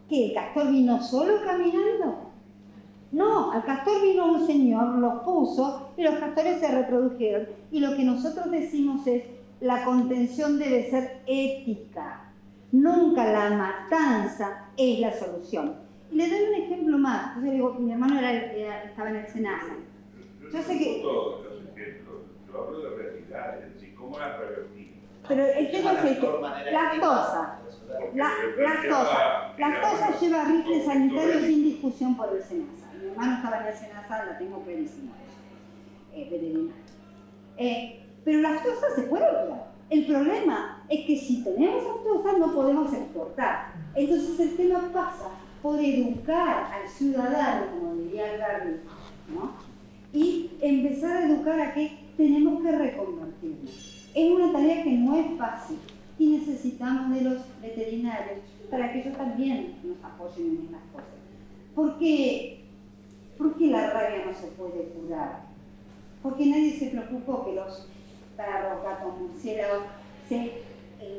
¿Qué? ¿El castor vino solo caminando? No, al castor vino un señor, los puso y los castores se reprodujeron. Y lo que nosotros decimos es, la contención debe ser ética. Nunca la matanza es la solución. Y le doy un ejemplo más. Yo digo, mi hermano estaba en el SENASA. Yo sé que... Todos los ejemplos, yo hablo de realidad, es decir, ¿cómo la revertimos? Pero el tema es que lactosa. Lactosa lleva rifles sanitarios sin discusión por el SENASA. Mi hermano estaba en el SENASA, lo tengo clarísimo. Veterinario. Pero la lactosa se puede curar. El problema es que si tenemos lactosa no podemos exportar. Entonces el tema pasa por educar al ciudadano, como diría Gardner, ¿no? Y empezar a educar a que tenemos que reconvertirnos. Es una tarea que no es fácil y necesitamos de los veterinarios para que ellos también nos apoyen en estas cosas. ¿Por qué la rabia no se puede curar? Porque nadie se preocupó que los perros, gatos, murciélagos,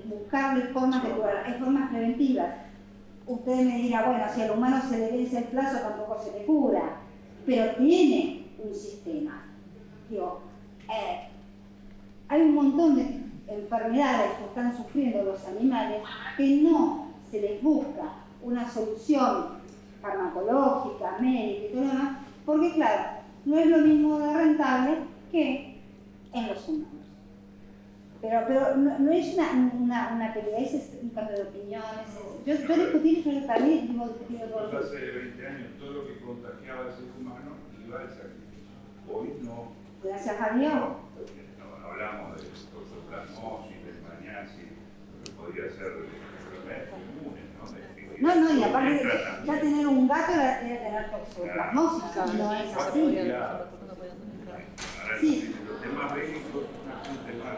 buscarle formas de curar, hay formas preventivas. Usted me dirá, bueno, si al humano se le vence el plazo tampoco se le cura, pero tiene un sistema. Digo, hay un montón de enfermedades que están sufriendo los animales que no se les busca una solución farmacológica, médica y todo lo demás, porque claro, no es lo mismo de rentable que en los humanos. Pero no es una pelea, es un cambio de opiniones. Yo discutí, yo también hemos discutido todo. Hace 20 años todo lo que contagiaba al ser humano iba al sacrificio. Hoy no. Gracias a Dios. No hablamos de toxoplasmosis, de maniasis, lo que podría ser enfermedades comunes, ¿no? No, y aparte ya tener un gato era tener toxoplasmosis, no es así. Sí. Los temas médicos son temas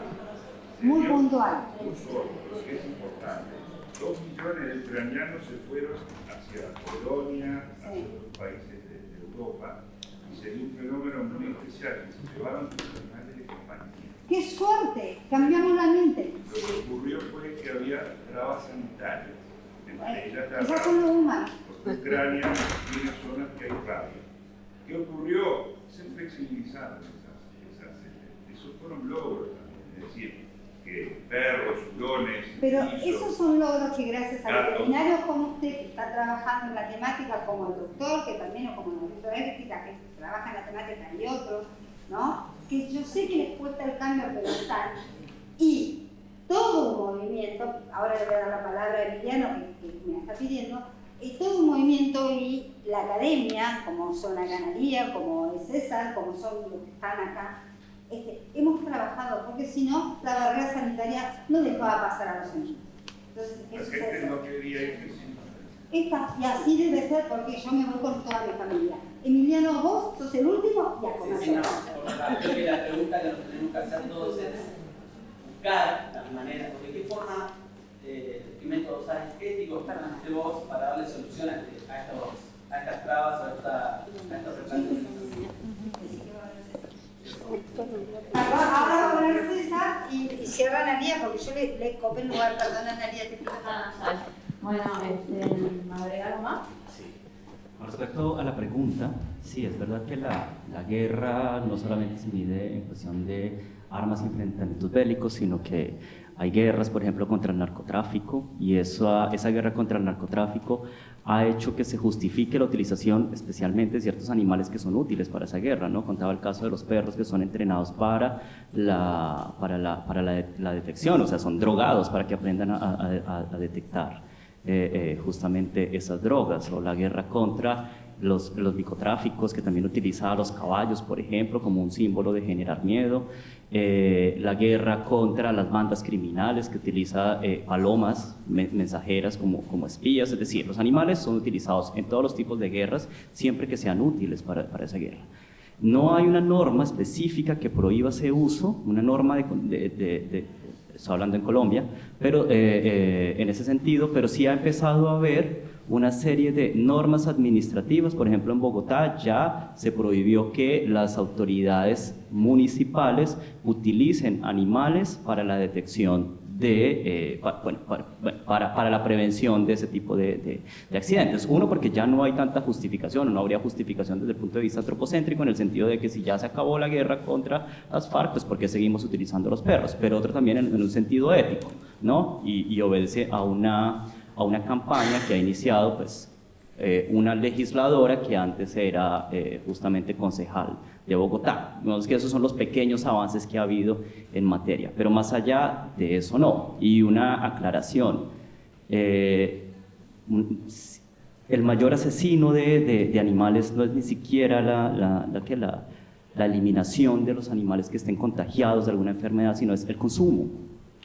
muy puntual. Muy cortos, que es importante. 2 millones de ucranianos se fueron hacia Polonia, hacia los países de Europa, y se dio un fenómeno muy especial, que se llevaron sus animales de compañía. ¡Qué suerte! Cambiamos la mente. Lo que ocurrió fue que había trabas sanitarias. Esas son los humanos. Porque Ucrania tiene zonas que hay rabia. ¿Qué ocurrió? Se flexibilizaron esos fueron logros también. Es decir, que perros, hurones. Pero pisos, esos son logros que gracias a gatos, veterinarios como usted, que está trabajando en la temática, como el doctor, que también, o como el maestro de ética, que trabaja en la temática, y otros, ¿no? Que yo sé que les cuesta el cambio, pero están. Y todo un movimiento, ahora le voy a dar la palabra a Emiliano, que me está pidiendo, y todo un movimiento y la academia, como son la ganadería, como es César, como son los que están acá, hemos trabajado, porque si no, la barrera sanitaria no dejaba pasar a los animales. Entonces, la eso gente es no quería irse sin y así debe ser, porque yo me voy con toda mi familia. Emiliano, vos sos el último y a comer. Sí, no, creo que la pregunta que nos tenemos que hacer todos es buscar las maneras, porque qué forma, qué métodos éticos usted vos para darle solución a estas trabas, a estos replanteos. Ahora va a poner César y cierra Analia, porque yo le copé el lugar, perdón Analia, te pido. Bueno, ¿agregar algo más? Sí. Con respecto a la pregunta, sí, es verdad que la guerra no solamente se mide en cuestión de armas y enfrentamientos bélicos, sino que hay guerras, por ejemplo, contra el narcotráfico, y esa guerra contra el narcotráfico ha hecho que se justifique la utilización especialmente de ciertos animales que son útiles para esa guerra, ¿no? Contaba el caso de los perros que son entrenados para la detección, o sea, son drogados para que aprendan a detectar justamente esas drogas, o la guerra contra los microtráficos, que también utiliza a los caballos, por ejemplo, como un símbolo de generar miedo, la guerra contra las bandas criminales, que utiliza palomas mensajeras como espías. Es decir, los animales son utilizados en todos los tipos de guerras, siempre que sean útiles para esa guerra. No hay una norma específica que prohíba ese uso, una norma estoy hablando en Colombia, pero en ese sentido, pero sí ha empezado a haber una serie de normas administrativas. Por ejemplo, en Bogotá ya se prohibió que las autoridades municipales utilicen animales para la detección para la prevención de ese tipo de accidentes. Uno, porque ya no hay tanta justificación, no habría justificación desde el punto de vista antropocéntrico, en el sentido de que si ya se acabó la guerra contra las FARC, pues ¿por qué seguimos utilizando los perros? Pero otro también en un sentido ético, ¿no? Y obedece a una campaña que ha iniciado pues, una legisladora que antes era justamente concejal de Bogotá. Vemos que esos son los pequeños avances que ha habido en materia, pero más allá de eso no. Y una aclaración, el mayor asesino de animales no es ni siquiera la eliminación de los animales que estén contagiados de alguna enfermedad, sino es el consumo.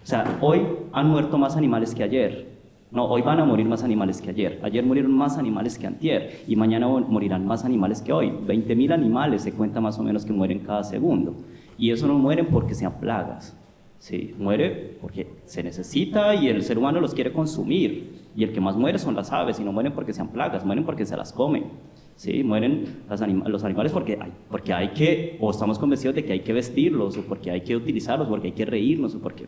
O sea, hoy han muerto más animales que ayer. No, hoy van a morir más animales que ayer. Ayer murieron más animales que antier y mañana morirán más animales que hoy. 20.000 animales se cuenta más o menos que mueren cada segundo. Y eso no mueren porque sean plagas. Sí, muere porque se necesita y el ser humano los quiere consumir. Y el que más muere son las aves, y no mueren porque sean plagas, mueren porque se las comen. Sí, mueren los animales porque hay que, o estamos convencidos de que hay que vestirlos, o porque hay que utilizarlos, porque hay que reírnos, o porque,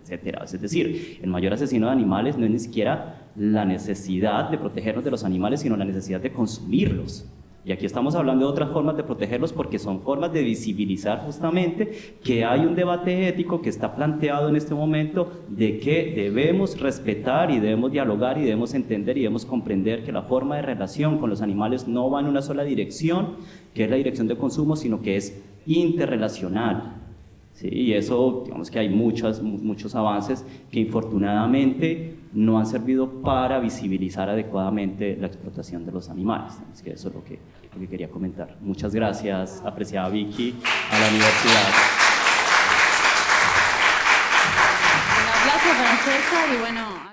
etcétera. Es decir, el mayor asesino de animales no es ni siquiera la necesidad de protegernos de los animales, sino la necesidad de consumirlos. Y aquí estamos hablando de otras formas de protegerlos, porque son formas de visibilizar justamente que hay un debate ético que está planteado en este momento de que debemos respetar y debemos dialogar y debemos entender y debemos comprender que la forma de relación con los animales no va en una sola dirección, que es la dirección de consumo, sino que es interrelacional. Sí, y eso, digamos que hay muchos avances que infortunadamente no han servido para visibilizar adecuadamente la explotación de los animales. Es que eso es lo que quería comentar. Muchas gracias, apreciada Vicky, a la universidad. Un aplauso para César y bueno...